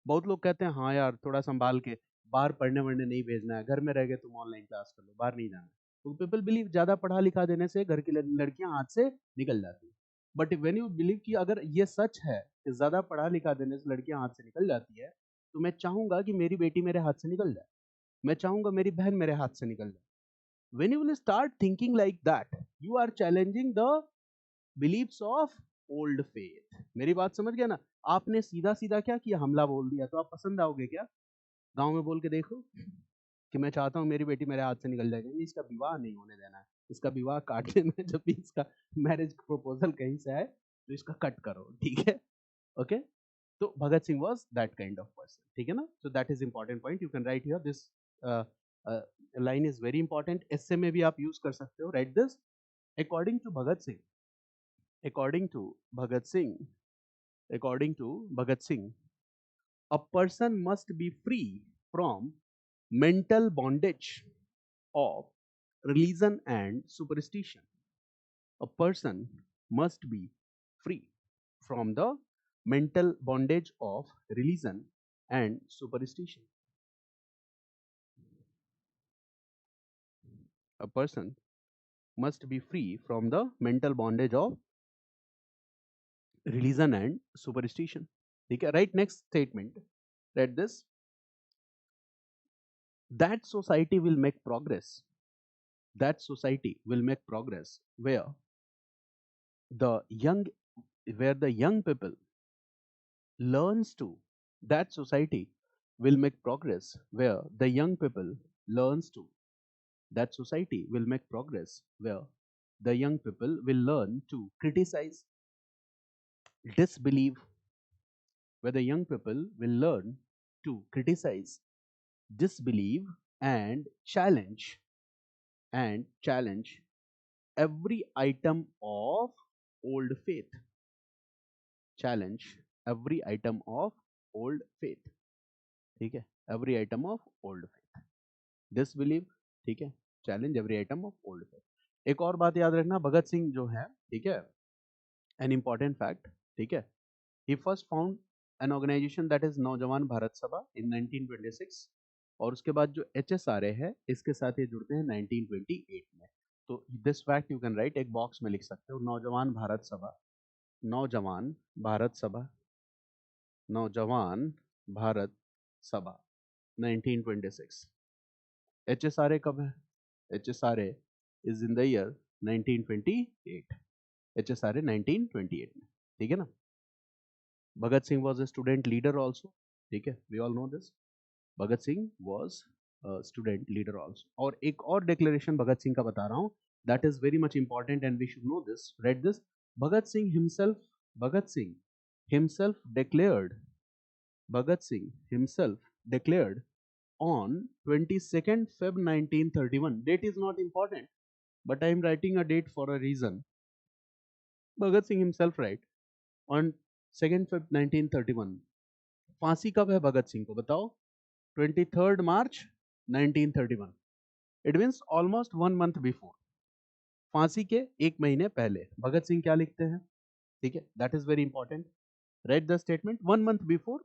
A: बहुत लोग कहते हैं हाँ यार थोड़ा संभाल के, बाहर पढ़ने वढ़ने नहीं भेजना है, घर में रह गए तुम ऑनलाइन क्लास कर लो, बाहर नहीं जाना. तो पीपल बिलीव ज्यादा पढ़ा लिखा देने से घर की लड़कियां हाथ से निकल जाती है. बट व्हेन यू बिलीव कि अगर ये सच है कि ज्यादा पढ़ा लिखा देने से लड़कियां हाथ से निकल जाती है, तो मैं चाहूंगा कि मेरी बेटी मेरे हाथ से निकल जाए, मैं चाहूंगा मेरी बहन मेरे हाथ से निकल जाए. When you will start thinking like that, you are challenging the beliefs of old faith. मेरी बात समझ गया ना? आपने सीधा सीधा क्या किया, हमला बोल दिया. तो आप पसंद आओगे क्या? गांव में बोल के देखो कि मैं चाहता हूँ मेरी बेटी मेरे हाथ से निकल जाएगी, इसका विवाह नहीं होने देना है, इसका विवाह काटने में, जब भी इसका मैरिज प्रपोजल कहीं से आए तो इसका कट करो, ठीक है. ओके, तो Bhagat Singh was that kind of person. ठीक है ना. So that is important point. You can write here this line is very important. ऐसे में भी आप यूज कर सकते हो. Write this. According to Bhagat Singh, according to Bhagat Singh, according to Bhagat Singh, a person must be free from mental bondage of religion and superstition. A person must be free from the mental bondage of religion and superstition. A person must be free from the mental bondage of religion and superstition. Okay, right, next statement. Read this. That society will make progress. That society will make progress the young where the young people learns to. That society will make progress where the young people learns to. That society will make progress where the young people will learn to criticize, disbelieve, where the young people will learn to criticize, disbelieve, and challenge every item of old faith. Challenge every item of old faith. ठीक है, every item of old faith. Disbelieve, ठीक है, challenge every item of old faith. एक और बात याद रखना, भगत सिंह जो है, ठीक है, an important fact, ठीक है, he first found an organization that is नौजवान भारत सभा in 1926, और उसके बाद जो HSRA है इसके साथ ये जुड़ते हैं 1928 में. तो this fact you can right, एक बॉक्स में लिख सकते हो, नौजवान भारत सभा, नौजवान भारत सभा, नौजवान भारत सभा 1926. HSRA कब है? HSRA is in the year 1928. HSRA 1928 में, ठीक है ना. भगत Singh was a student leader also, ठीक है, we all know this. Bhagat Singh was a student leader also. और एक और declaration भगत सिंह का बता रहा हूँ, that is very much important and we should know this. Read this. Bhagat Singh himself declared, Bhagat Singh himself declared on 22nd Feb 1931. Date is not important, but I am writing a date for a reason. Bhagat Singh himself write on 2nd Feb 1931. फांसी कब है भगत सिंह को बताओ? 23rd March 1931. It means almost 1 month before. फांसी के एक महीने पहले भगत सिंह क्या लिखते हैं? ठीक है, that is very important. Right the statement 1 month before.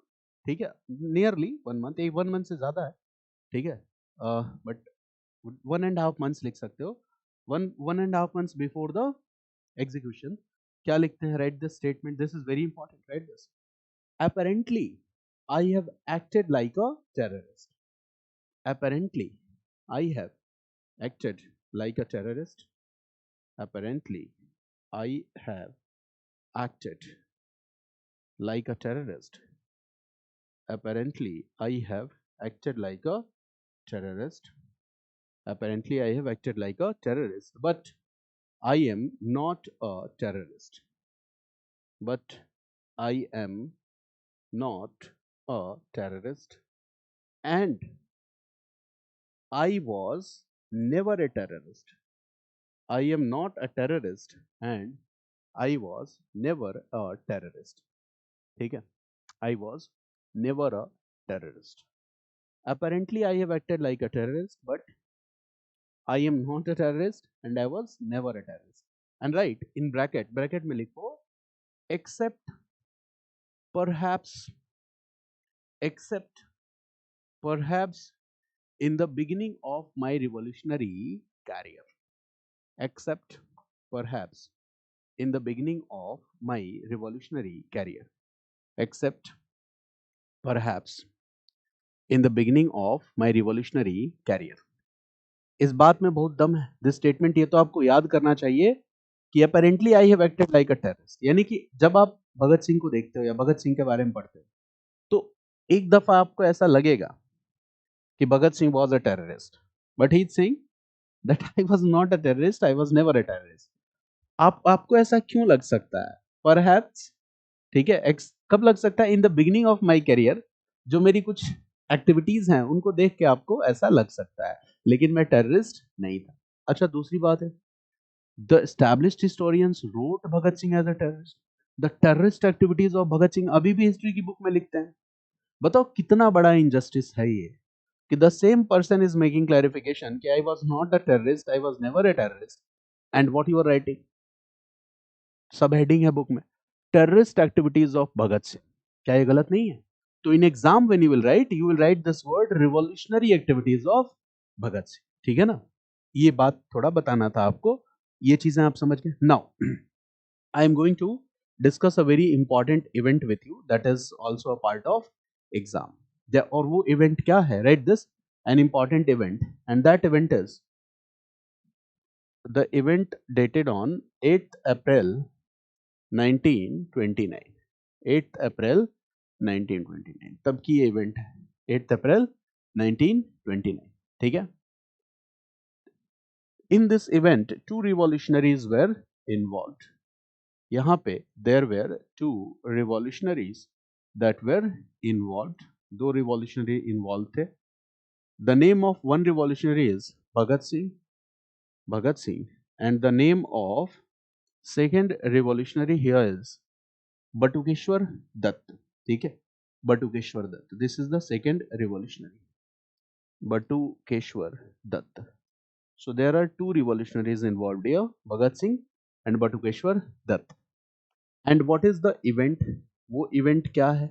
A: ठीक है, नियरली 1 month, एक 1 month से ज्यादा है. ठीक है, बट 1.5 months लिख सकते हो. 1.5 months बिफोर द एग्जीक्यूशन क्या लिखते हैं? Right the statement. This is very important. Right this. Apparently, I have acted like a terrorist. Apparently, I have acted like a terrorist. Apparently, I have acted like a terrorist. Apparently, I have acted like a terrorist. Apparently, I have acted like a terrorist. But I am not a terrorist. But I am not a terrorist. And I was never a terrorist. I am not a terrorist and I was never a terrorist. ठीक है? I was never a terrorist. Apparently, I have acted like a terrorist, but I am not a terrorist and I was never a terrorist. And write in bracket में लिखो except perhaps in the beginning of my revolutionary career. Except perhaps in the beginning of my revolutionary career. Except perhaps in the beginning of my revolutionary career. इस बात में बहुत दम है. This statement ये तो आपको याद करना चाहिए कि apparently I have acted like a terrorist. यानी कि जब आप भगत सिंह को देखते हो या भगत सिंह के बारे में पढ़ते हो तो एक दफा आपको ऐसा लगेगा कि Bhagat Singh was a terrorist, but he is saying that I was not a terrorist, I was never a terrorist. आपको ऐसा क्यों लग सकता है? परहैप्स. ठीक है, कब लग सकता है? In the beginning of my career. जो मेरी कुछ एक्टिविटीज हैं उनको देख के आपको ऐसा लग सकता है, लेकिन मैं टेररिस्ट नहीं था. अच्छा, दूसरी बात है, the established historians wrote Bhagat Singh as a terrorist. The terrorist activities of Bhagat Singh अभी भी हिस्ट्री की बुक में लिखते हैं. बताओ कितना बड़ा इनजस्टिस है ये कि the same person is making clarification कि I was not a terrorist, I was never a terrorist, and what you are writing, sub heading है बुक में, terrorist activities of Bhagat Singh. क्या ये गलत नहीं है? तो in exam when you will write this word revolutionary activities of Bhagat Singh. ठीक है ना? ये बात थोड़ा बताना था आपको. ये चीजें आप समझ गए. Now I am going to discuss a very important event with you that is also a part of exam. और वो इवेंट क्या है? Right this, an important event, and that event is the event dated on 8th April 1929. 8th April 1929 तब की ये event है. 8th April 1929. ठीक है. In this event 2 revolutionaries were involved. यहाँ पे there were 2 revolutionaries that were involved. 2 revolutionary involved थे. The name of one revolutionary is Bhagat Singh, and the name of second revolutionary here is Batukeshwar Dutt. ठीक है, Batukeshwar Dutt. This is the second revolutionary, Batukeshwar Dutt. So there are 2 revolutionaries involved here, Bhagat Singh and Batukeshwar Dutt. And what is the event? वो event क्या है?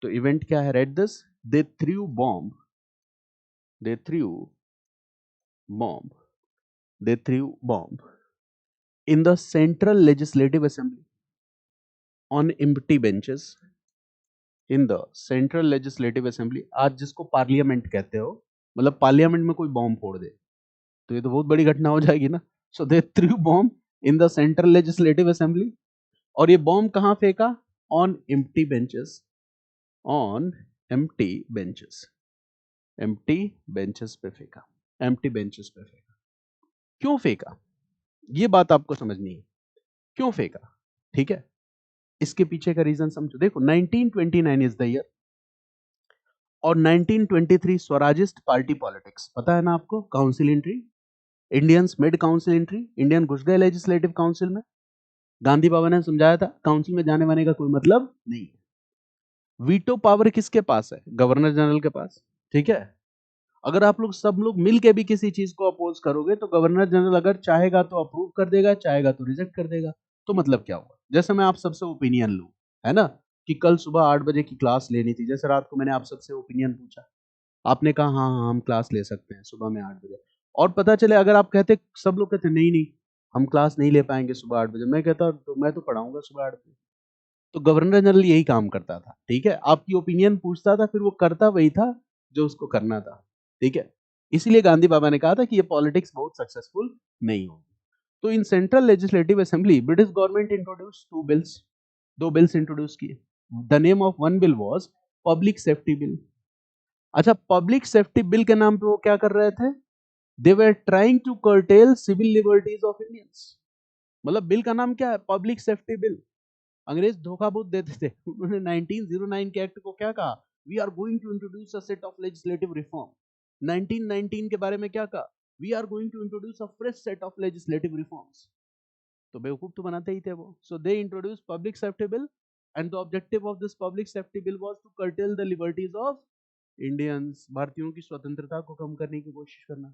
A: तो event क्या है? Read this. They threw bomb in the Central Legislative Assembly on empty benches. In the Central Legislative Assembly, आज जिसको parliament कहते हो, मतलब पार्लियामेंट में कोई बॉम्ब फोड़ दे तो ये तो बहुत बड़ी घटना हो जाएगी ना. So they threw bomb in the central legislative assembly. और ये बॉम्ब कहां फेंका? On empty benches. On empty benches. Empty benches पे फेंका. एम्प्टी बेंचेस पे फेंका. क्यों फेंका? ये बात आपको समझनी है. क्यों फेंका? ठीक है, इसके पीछे का रीजन समझो. देखो 1929 इज द ईयर. और 1923 स्वराजिस्ट पार्टी पॉलिटिक्स, पता है ना आपको? Council entry, Indians mid council entry, Indian घुस गए लेजिस्लेटिव काउंसिल में। गांधी बाबा ने समझाया था काउंसिल में जाने वाने का कोई मतलब नहीं। वीटो पावर किसके पास है? गवर्नर जनरल के पास, ठीक है। अगर आप लोग सब लोग मिल के भी किसी चीज को अपोज करोगे तो गवर्नर जनरल अगर चाहेगा तो अप्रूव कर देगा, चाहेगा तो रिजेक्ट कर देगा। तो मतलब क्या हुआ, जैसे मैं आप सबसे ओपिनियन लूं, है ना, कि कल सुबह 8 बजे की क्लास लेनी थी, जैसे रात को मैंने आप सबसे ओपिनियन पूछा, आपने कहा हाँ हाँ हम क्लास ले सकते हैं सुबह में 8 बजे, और पता चले अगर आप कहते, सब लोग कहते नहीं नहीं हम क्लास नहीं ले पाएंगे सुबह 8 बजे, मैं कहता तो मैं तो पढ़ाऊंगा सुबह 8 बजे। तो गवर्नर जनरल यही काम करता था, ठीक है, आपकी ओपिनियन पूछता था, फिर वो करता वही था जो उसको करना था, ठीक है। इसीलिए गांधी बाबा ने कहा था कि ये पॉलिटिक्स बहुत सक्सेसफुल नहीं होगी। तो in central legislative assembly British government introduce two bills, दो बिल्स इंट्रोड्यूस किए। The name of one bill was public safety bill. अच्छा, पब्लिक सेफ्टी बिल के नाम पे वो क्या कर रहे थे? They were trying to curtail civil liberties of Indians. मतलब बिल का नाम क्या है? Public safety bill. अंग्रेज धोखा बहुत देते थे। उन्होंने 1909 के एक्ट को क्या कहा? We are going to introduce a set of legislative reform. 1919 के बारे में क्या कहा? We are going to introduce a fresh set of legislative reforms. तो बेवकूफ तो बनाते ही थे वो। So they introduce public safety bill, and the objective of this public safety bill was to curtail the liberties of Indians, भारतीयों की स्वतंत्रता को कम करने की कोशिश करना।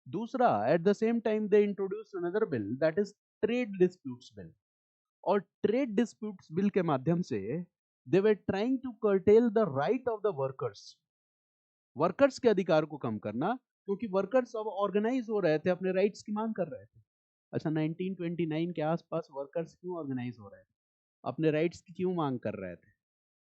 A: दूसरा, at the same time they introduce another bill, that is trade disputes bill. और ट्रेड डिस्प्यूट्स बिल के माध्यम से they were trying to curtail the right of the workers, workers के अधिकार को कम करना, क्योंकि वर्कर्स अब ऑर्गेनाइज हो रहे थे, अपने राइट्स की मांग कर रहे थे। अच्छा, 1929 के आसपास वर्कर्स क्यों ऑर्गेनाइज हो रहे थे, अपने राइट्स की क्यों मांग कर रहे थे?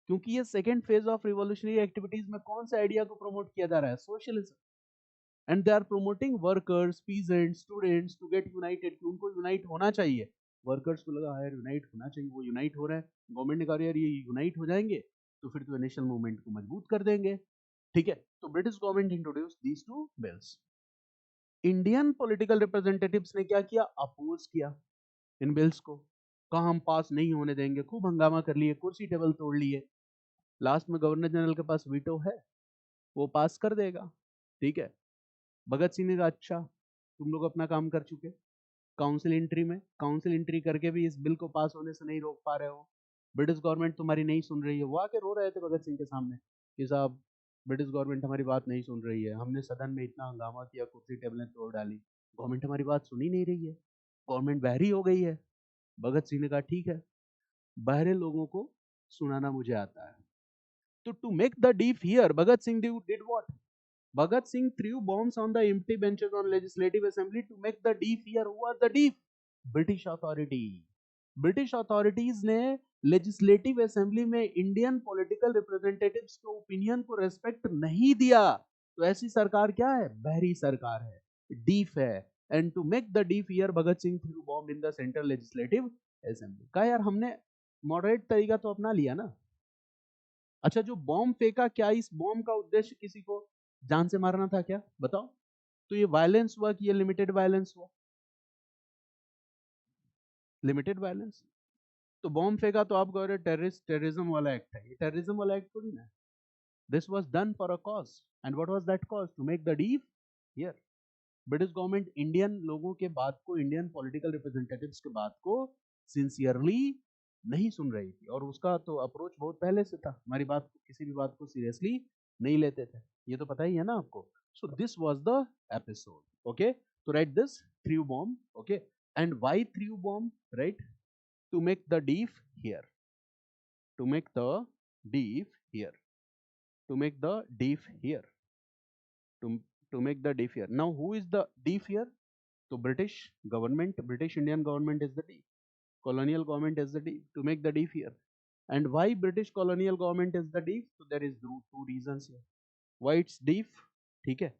A: क्योंकि ये second phase of revolutionary activities में कौन से आइडिया को प्रमोट किया जा रहा है? Socialism. And they are promoting workers, peasants, students to get united, कि उनको यूनाइट होना चाहिए। वर्कर्स को लगा यार यूनाइट होना चाहिए, वो यूनाइट हो रहे हैं। गवर्नमेंट ने कहा यार ये यूनाइट हो जाएंगे तो फिर तो नेशनल मूवमेंट को मजबूत कर देंगे, ठीक है। तो British government introduce these two bills. Indian political representatives ने क्या किया? अपोज किया इन बिल्स को, कहा हम पास नहीं होने देंगे, खूब हंगामा कर लिए, कुर्सी टेबल तोड़ लिए। लास्ट में गवर्नर जनरल के पास वीटो है, वो पास कर देगा, ठीक है। भगत सिंह ने कहा अच्छा तुम लोग अपना काम कर चुके, काउंसिल एंट्री में काउंसिल एंट्री करके भी इस बिल को पास होने से नहीं रोक पा रहे हो, ब्रिटिश गवर्नमेंट तुम्हारी नहीं सुन रही है। वो आके रो रहे थे भगत सिंह के सामने कि साहब ब्रिटिश गवर्नमेंट हमारी बात नहीं सुन रही है, हमने सदन में इतना हंगामा किया, कुर्सी टेबलें तोड़ डाली, गवर्नमेंट हमारी बात सुन ही नहीं रही है, गवर्नमेंट बहरी हो गई है। भगत सिंह ने कहा ठीक है, बहरे लोगों को सुनाना मुझे आता है। तो to make the deaf hear, Bhagat Singh did what? Bhagat Singh threw bombs on the empty benches on legislative assembly to make the deaf hear. Who was the deaf? British authority. British authorities ने legislative assembly में Indian political representatives के opinion को respect नहीं दिया। तो ऐसी सरकार क्या है? बहरी सरकार है, डीफ है। And to make the deaf hear, Bhagat Singh threw bomb in the central legislative assembly. कहा यार हमने मॉडरेट तरीका तो अपना लिया ना। अच्छा, जो बॉम्ब फेंका, क्या इस बॉम्ब का उद्देश्य किसी को जान से मारना था क्या? बताओ। तो ये वायलेंस हुआ कि ये लिमिटेड वायलेंस हुआ? Limited violence. तो बॉम्ब फेंका तो आप कह रहे टेररिज्म वाला एक्ट है, ये टेररिज्म वाला एक्ट थोड़ी ना। This was done for a cause, and what was that cause? To make the deaf hear. British government Indian लोगों के बात को, इंडियन पॉलिटिकल रिप्रेजेंटेटिव्स के बात को सिंसियरली नहीं सुन रही थी, और उसका तो अप्रोच बहुत पहले से था, हमारी बात को, किसी भी बात को सीरियसली नहीं लेते थे, ये तो पता ही है ना आपको। So this was the episode, okay. तो write this, threw bomb, okay. And why threw bomb? Right, to make the deaf hear, to make the deaf hear, to make the deaf hear, to, to make the deaf hear. Now who is the deaf here? So British government, British Indian government is the deaf, colonial government is the deaf, to make the deaf hear. And why British colonial government is the deaf? So there is two reasons here why it's deaf, ठीक है।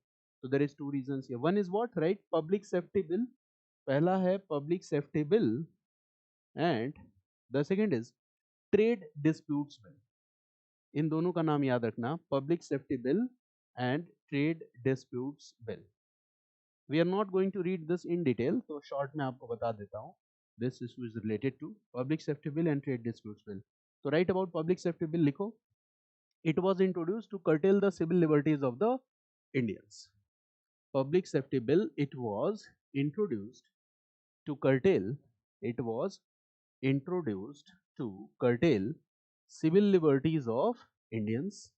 A: So there is two reasons here. One is what? Right, public safety bill, पहला है public safety bill, and the second is trade disputes bill। इन दोनों का नाम याद रखना, public safety bill and trade disputes bill. We are not going to read this in detail, तो short में आपको बता देता हूँ। This issue is related to public safety bill and trade disputes bill. तो write about public safety bill लिखो, It was introduced to curtail the civil liberties of the Indians. Public Safety Bill, it was introduced to curtail, it was introduced to curtail civil liberties of Indians.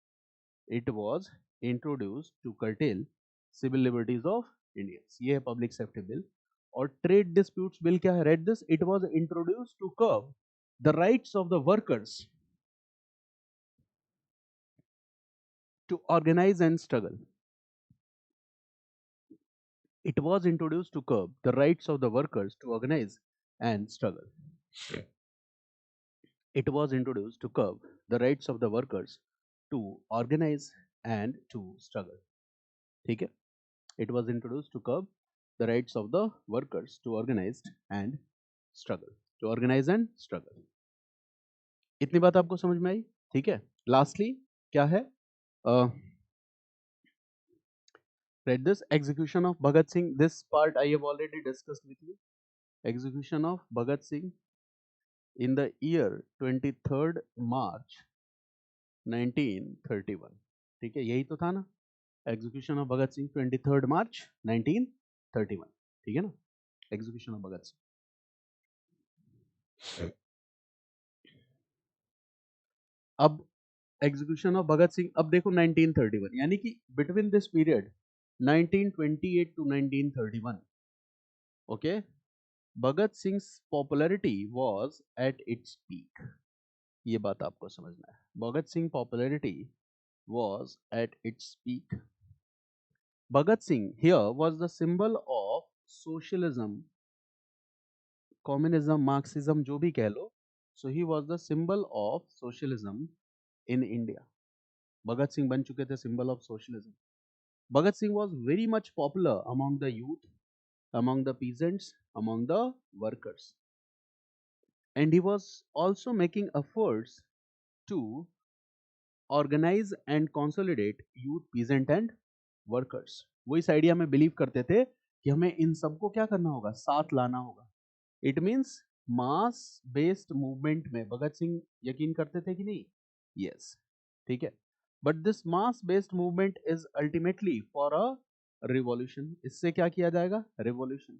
A: It was introduced to curtail civil liberties of Indians. ये है Public Safety Bill. और Trade Disputes Bill क्या है? Read this. It was introduced to curb the rights of the workers to organize and struggle. It was introduced to curb the rights of the workers to organize and struggle. It was introduced to curb the rights of the workers to organize and to struggle. ठीक है? It was introduced to curb the rights of the workers to organize and struggle. To organize and struggle. इतनी बात आपको समझ में आई? ठीक है? Lastly, क्या है? Read this. Execution of Bhagat Singh. This part I have already discussed with you. Execution of Bhagat Singh in the year 23rd March 1931. ठीक है, यही तो था ना? Execution of Bhagat Singh 23rd March 1931. ठीक है ना? Execution of Bhagat Singh. अब एग्जीक्यूशन ऑफ भगत सिंह, अब देखो 1931, यानी कि between this period 1928 to 1931, okay, Bhagat Singh popularity was at its peak. ये बात आपको समझना है. Bhagat Singh popularity was at its peak. Bhagat Singh here was the symbol of socialism, communism, Marxism, जो भी कह लो. So he was the symbol of socialism in India. Bhagat Singh बन चुके थे symbol of socialism. Bhagat Singh was very much popular among the youth, among the peasants, among the workers. And he was also making efforts to organize and consolidate youth, peasant and workers. वो इस idea में believe करते थे कि हमें इन सबको क्या करना होगा? साथ लाना होगा. It means mass based movement में भगत सिंह यकीन करते थे कि नहीं? यस. ठीक है. But this mass based movement is ultimately for a revolution. इससे क्या किया जाएगा? Revolution.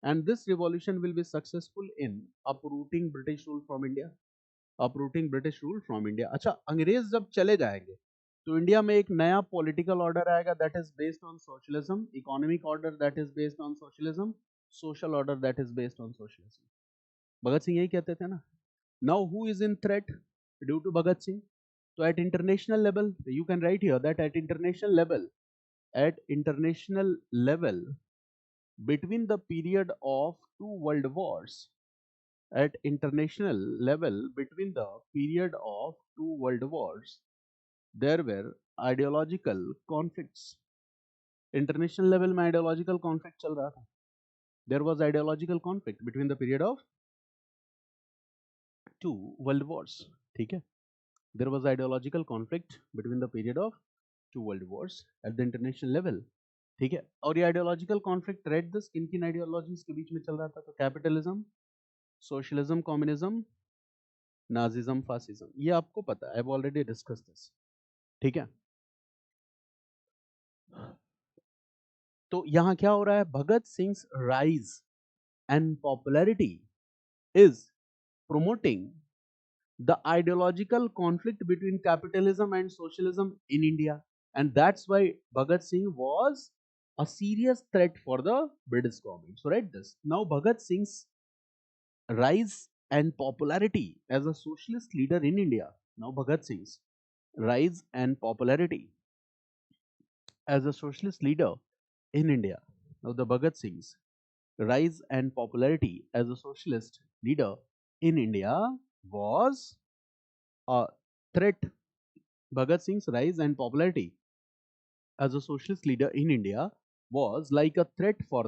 A: And this revolution will be successful in uprooting British rule from India. Uprooting British rule from India. अच्छा, अंग्रेज जब चले जाएंगे तो इंडिया में एक नया पॉलिटिकल ऑर्डर आएगा that is based on socialism, economic order that is based on socialism, social order that is based on socialism. Bhagat Singh यही कहते थे ना. Now who is in threat due to Bhagat Singh? तो at international level you can write here that at international level between the period of two world wars, at international level between the period of two world wars, there were ideological conflicts. International level में ideological conflict चल रहा था. There was ideological conflict between the period of two world wars. ठीक है? There was ideological conflict between the period of two world wars at the international level. ठीक है? और ये ideological conflict read this किन किन ideologies के बीच में चल रहा था? तो capitalism, socialism, communism, Nazism, fascism. ये आपको पता है. I have already discuss this. ठीक है? तो यहां क्या हो रहा है? Bhagat Singh rise and popularity is promoting the ideological conflict between capitalism and socialism in India, and that's why Bhagat Singh was a serious threat for the British government. So write this. Now Bhagat Singh's rise and popularity as a socialist leader in India. Now Bhagat Singh's rise and popularity as a socialist leader in India. Now the Bhagat Singh's rise and popularity as a socialist leader in India was a threat. Bhagat Singh's rise and popularity as a socialist leader in India was like a threat for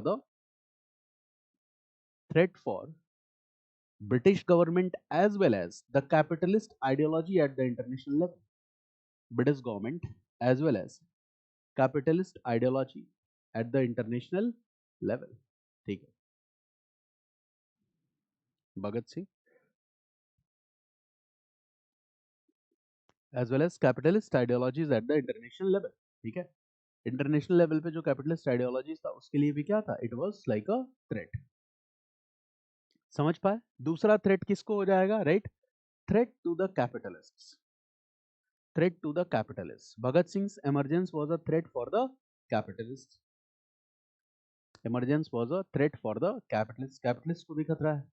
A: British government as well as the capitalist ideology at the international level. British government as well as capitalist ideology at the international level. ठीक है? Bhagat Singh as well as capitalist ideologies at the international level. ठीक है, international level पे जो capitalist ideologies था उसके लिए भी क्या था, it was like a threat. समझ पाए? दूसरा थ्रेट किसको हो जाएगा, right? Threat to the capitalists, threat to the capitalists. Bhagat Singh's emergence was a threat for the capitalists. Emergence was a threat for the capitalists. Capitalists को भी खतरा है।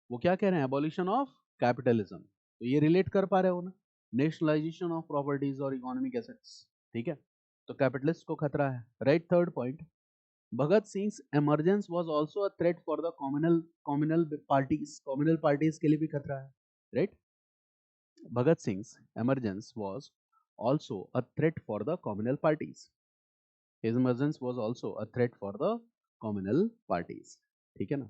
A: वो क्या कह रहे हैं, abolition of capitalism। तो ये रिलेट कर पा रहे हो ना, नेशनलाइजेशन ऑफ प्रॉपर्टीज और इकोनॉमिक एसेट्स। ठीक है, तो कैपिटलिस्ट को खतरा है, right? Third point, Bhagat Singh emergence was also a threat for the communal parties। communal parties के लिए भी खतरा है, right? Bhagat Singh's emergence was also a threat for the communal parties. His emergence was also a threat for the communal parties। ठीक है ना?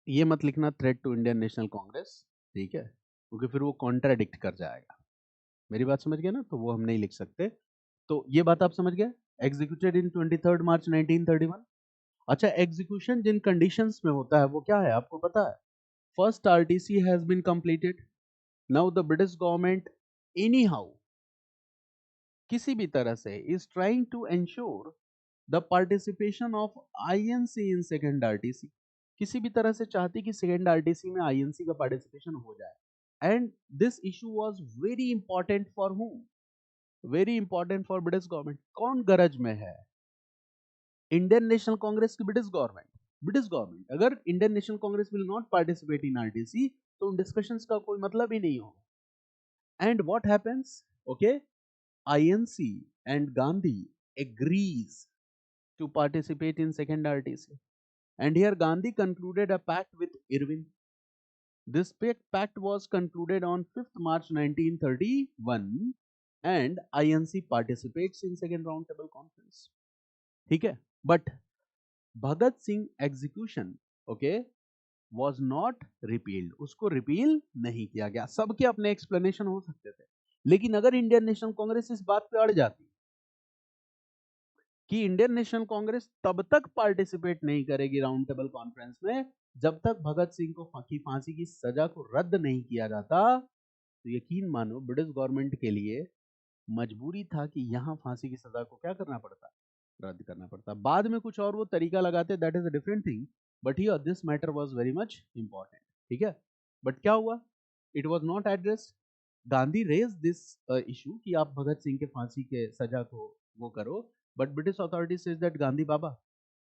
A: ये मत लिखना threat to Indian National Congress, ठीक है, क्योंकि फिर वो कॉन्ट्राडिक्ट कर जाएगा। मेरी बात समझ गए ना? तो वो हम नहीं लिख सकते। तो ये बात आप समझ गए। एग्जीक्यूटेड इन 23 मार्च 1931। अच्छा, एग्जीक्यूशन जिन कंडीशंस में होता है वो क्या है आपको पता है? First RTC has been completed. Now the British government anyhow, किसी भी तरह से, is trying to ensure the participation of INC in second RTC. किसी भी तरह से चाहती कि सेकेंड आरटीसी में आईएनसी का पार्टिसिपेशन हो जाए। And this issue was very important for whom? Very important for British government. कौन गरज में है? इंडियन नेशनल कांग्रेस की ब्रिटिश गवर्नमेंट। ब्रिटिश गवर्नमेंट अगर Indian National Congress will not participate in RTC तो उन डिस्कशंस का कोई मतलब ही नहीं होगा। And what happens? Okay, INC and Gandhi agrees to participate in second RTC. And here Gandhi concluded a pact with Irwin. This pact was concluded on 5th March 1931 and INC participates in second round table conference. ठीक है, but Bhagat Singh execution, okay, was not repealed। उसको repeal नहीं किया गया। सबके अपने explanation हो सकते थे, लेकिन अगर इंडियन नेशनल कांग्रेस इस बात पे अड़ जाती कि इंडियन नेशनल कांग्रेस तब तक पार्टिसिपेट नहीं करेगी राउंड टेबल कॉन्फ्रेंस में जब तक भगत सिंह को फांसी की सजा को रद्द नहीं किया जाता, तो यकीन मानो ब्रिटिश गवर्नमेंट के लिए मजबूरी था कि यहां फांसी की सजा को क्या करना पड़ता, रद्द करना पड़ता। बाद में कुछ और वो तरीका लगाते, that is a different thing, but here this matter was very much important. ठीक है, बट क्या हुआ? It was not addressed. Gandhi raise this issue कि आप भगत सिंह के फांसी के सजा को वो करो, but British authority says that Gandhi baba,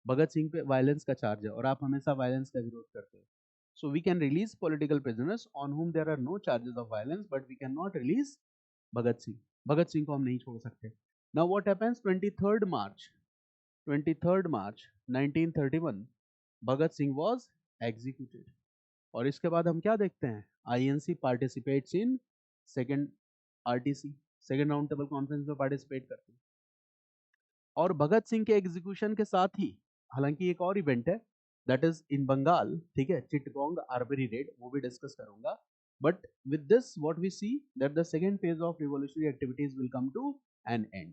A: Bhagat Singh पे वायलेंस का चार्ज है और आप हमेशा वायलेंस का विरोध करते हो, so we can release political prisoners on whom there are no charges of violence, but we cannot release Bhagat Singh. Bhagat Singh को हम नहीं छोड़ सकते। now what happens? 23rd March 1931 Bhagat Singh was executed। और इसके बाद हम क्या देखते हैं? INC participates in second RTC, second round table conference में पार्टिसिपेट करते हैं। और भगत सिंह के एग्जीक्यूशन के साथ ही, हालांकि एक और इवेंट है दैट इज इन बंगाल, ठीक है, चिटगोंग आर्बरी रेड, वो भी डिस्कस करूंगा। But with this what we see that the second phase of revolutionary activities will come to an end.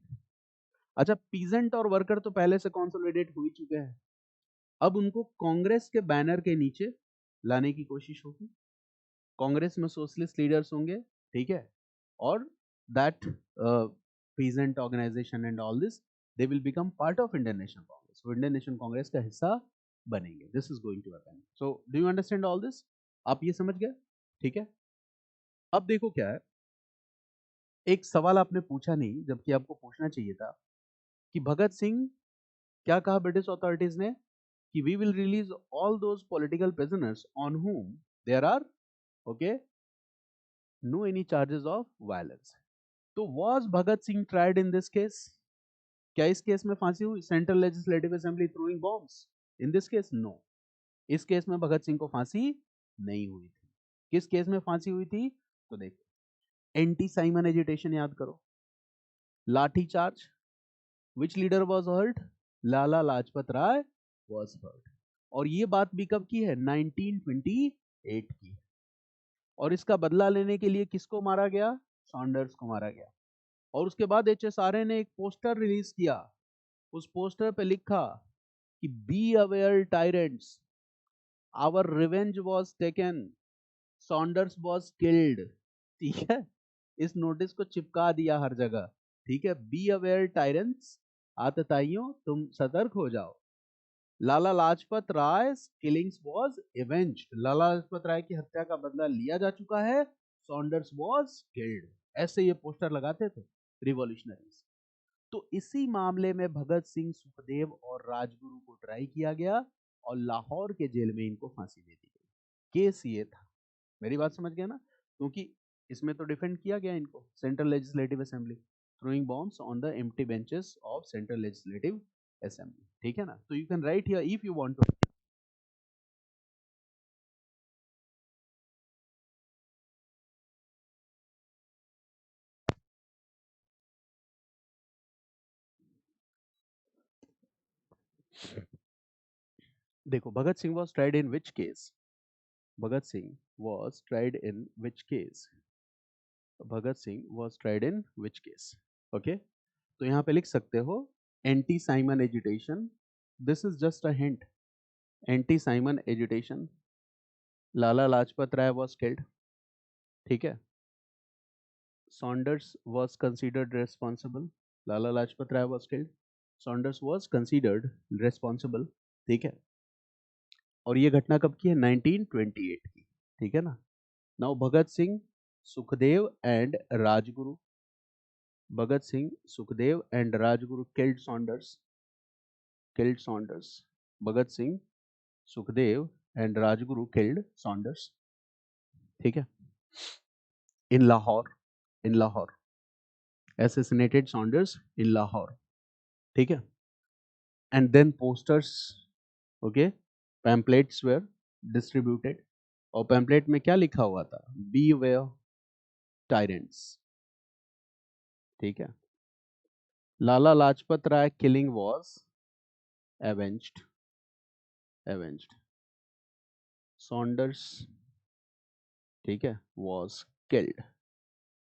A: अच्छा, पीजेंट और वर्कर तो पहले से कंसोलिडेट हो ही चुके हैं, अब उनको कांग्रेस के बैनर के नीचे लाने की कोशिश होगी। कांग्रेस में सोशलिस्ट लीडर्स होंगे, ठीक है, और that peasant organisation and all this, they will become part of Indian National Congress, वो इंडियन नेशनल कांग्रेस का हिस्सा बनेंगे। This is going to happen. So do you understand all this? आप ये समझ गए? ठीक है, अब देखो क्या है, एक सवाल आपने पूछा नहीं जबकि आपको पूछना चाहिए था कि भगत सिंह, क्या कहा ब्रिटिश अथॉरिटीज ने कि we will release all those political prisoners on whom there are, okay, no any charges of violence. तो was Bhagat Singh tried in this case? क्या इस केस में फांसी हुई? Central legislative assembly throwing bombs in this case? No, इस case में भगत सिंह को फांसी नहीं हुई थी। किस केस में फांसी हुई थी? तो देखो, एंटी साइमन एजिटेशन याद करो, lathi charge, which leader was hurt? Lala Lajpat Rai was hurt. और ये बात भी कब की है? 1928 की। और इसका बदला लेने के लिए किसको मारा गया? सॉन्डर्स को मारा गया। और उसके बाद HSRA ने एक पोस्टर रिलीज किया, उस पोस्टर पे लिखा कि be aware tyrants, our revenge was taken, Saunders was killed. ठीक है, इस नोटिस को चिपका दिया हर जगह। ठीक है, बी अवेयर टायरेंट्स, आतताइयों तुम सतर्क हो जाओ। लाला लाजपत राय किलिंग्स वॉज एवेंज्ड, लाला लाजपत राय की हत्या का बदला लिया जा चुका है। सॉन्डर्स वॉज किल्ड, ऐसे ये पोस्टर लगाते थे रिवॉल्यूशनरीज। तो इसी मामले में भगत सिंह, सुखदेव और राजगुरु को ट्राई किया गया और लाहौर के जेल में इनको फांसी दे दी गई। केस ये था, मेरी बात समझ गया ना? क्योंकि इसमें तो डिफेंड किया गया इनको, central legislative assembly throwing bombs on the empty benches of central legislative assembly। ठीक है ना? तो you can write here if you want to। देखो, Bhagat Singh was tried in which case? Bhagat Singh was tried in which case? Bhagat Singh was tried in which case? Okay, तो यहाँ पे लिख सकते हो anti Simon agitation. This is just a hint. Anti Simon agitation, Lala Lajpat Rai was killed। ठीक है, Saunders was considered responsible, Lala Lajpat Rai was killed, Saunders was considered responsible। ठीक है, और ये घटना कब की है? 1928 की। ठीक है ना? Now Bhagat Singh, Sukhdev and Rajguru, Bhagat Singh, Sukhdev and Rajguru killed Saunders, killed Saunders। Bhagat Singh, Sukhdev and Rajguru killed Saunders। ठीक है, इन लाहौर, इन Lahore, assassinated Saunders in Lahore। ठीक है, and then posters, okay, pamphlets were distributed। और पैम्पलेट में क्या लिखा हुआ था? Beware tyrants। ठीक है, लाला लाजपत राय killing was avenged, avenged। Saunders, ठीक है, was killed।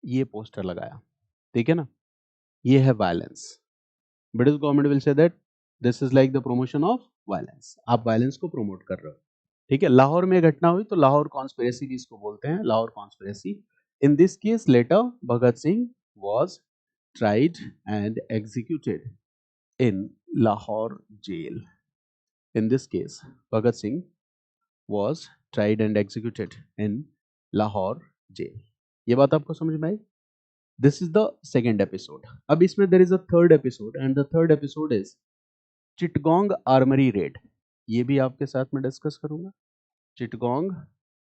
A: ये पोस्टर लगाया। ठीक है ना? ये है violence. British government will say that this is like the promotion of violence. आप वायलेंस को प्रमोट कर रहे हो। ठीक है, लाहौर में घटना हुई तो लाहौर कॉन्स्पिरेसी भी इसको बोलते हैं, Lahore conspiracy. In this case later Bhagat Singh was tried and executed in Lahore jail। In this case, Bhagat Singh was tried and executed in Lahore jail। ये बात आपको समझ में आई? This is the second episode। अब इसमें there is a third episode and the third episode is Chittagong armoury raid. ये भी आपके साथ में डिस्कस करूंगा। Chittagong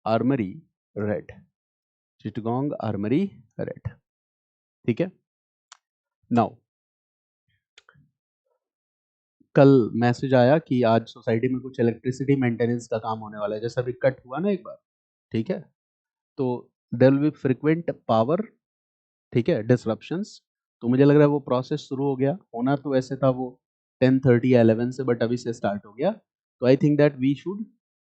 A: armoury raid, Chittagong armoury raid. ठीक है, नाउ कल मैसेज आया कि आज सोसाइटी में कुछ इलेक्ट्रिसिटी मेंटेनेंस का काम होने वाला है, जैसा अभी कट हुआ ना एक बार। ठीक है, तो there will be frequent power, ठीक है, डिसरप्शंस। तो मुझे लग रहा है वो प्रोसेस शुरू हो गया। होना तो वैसे था वो 10:30 या 11 से, बट अभी से स्टार्ट हो गया। तो I think that we should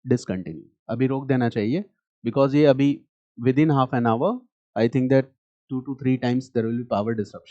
A: discontinue, अभी रोक देना चाहिए, बिकॉज ये अभी within half an hour I think that 2 to 3 times there will be power disruption।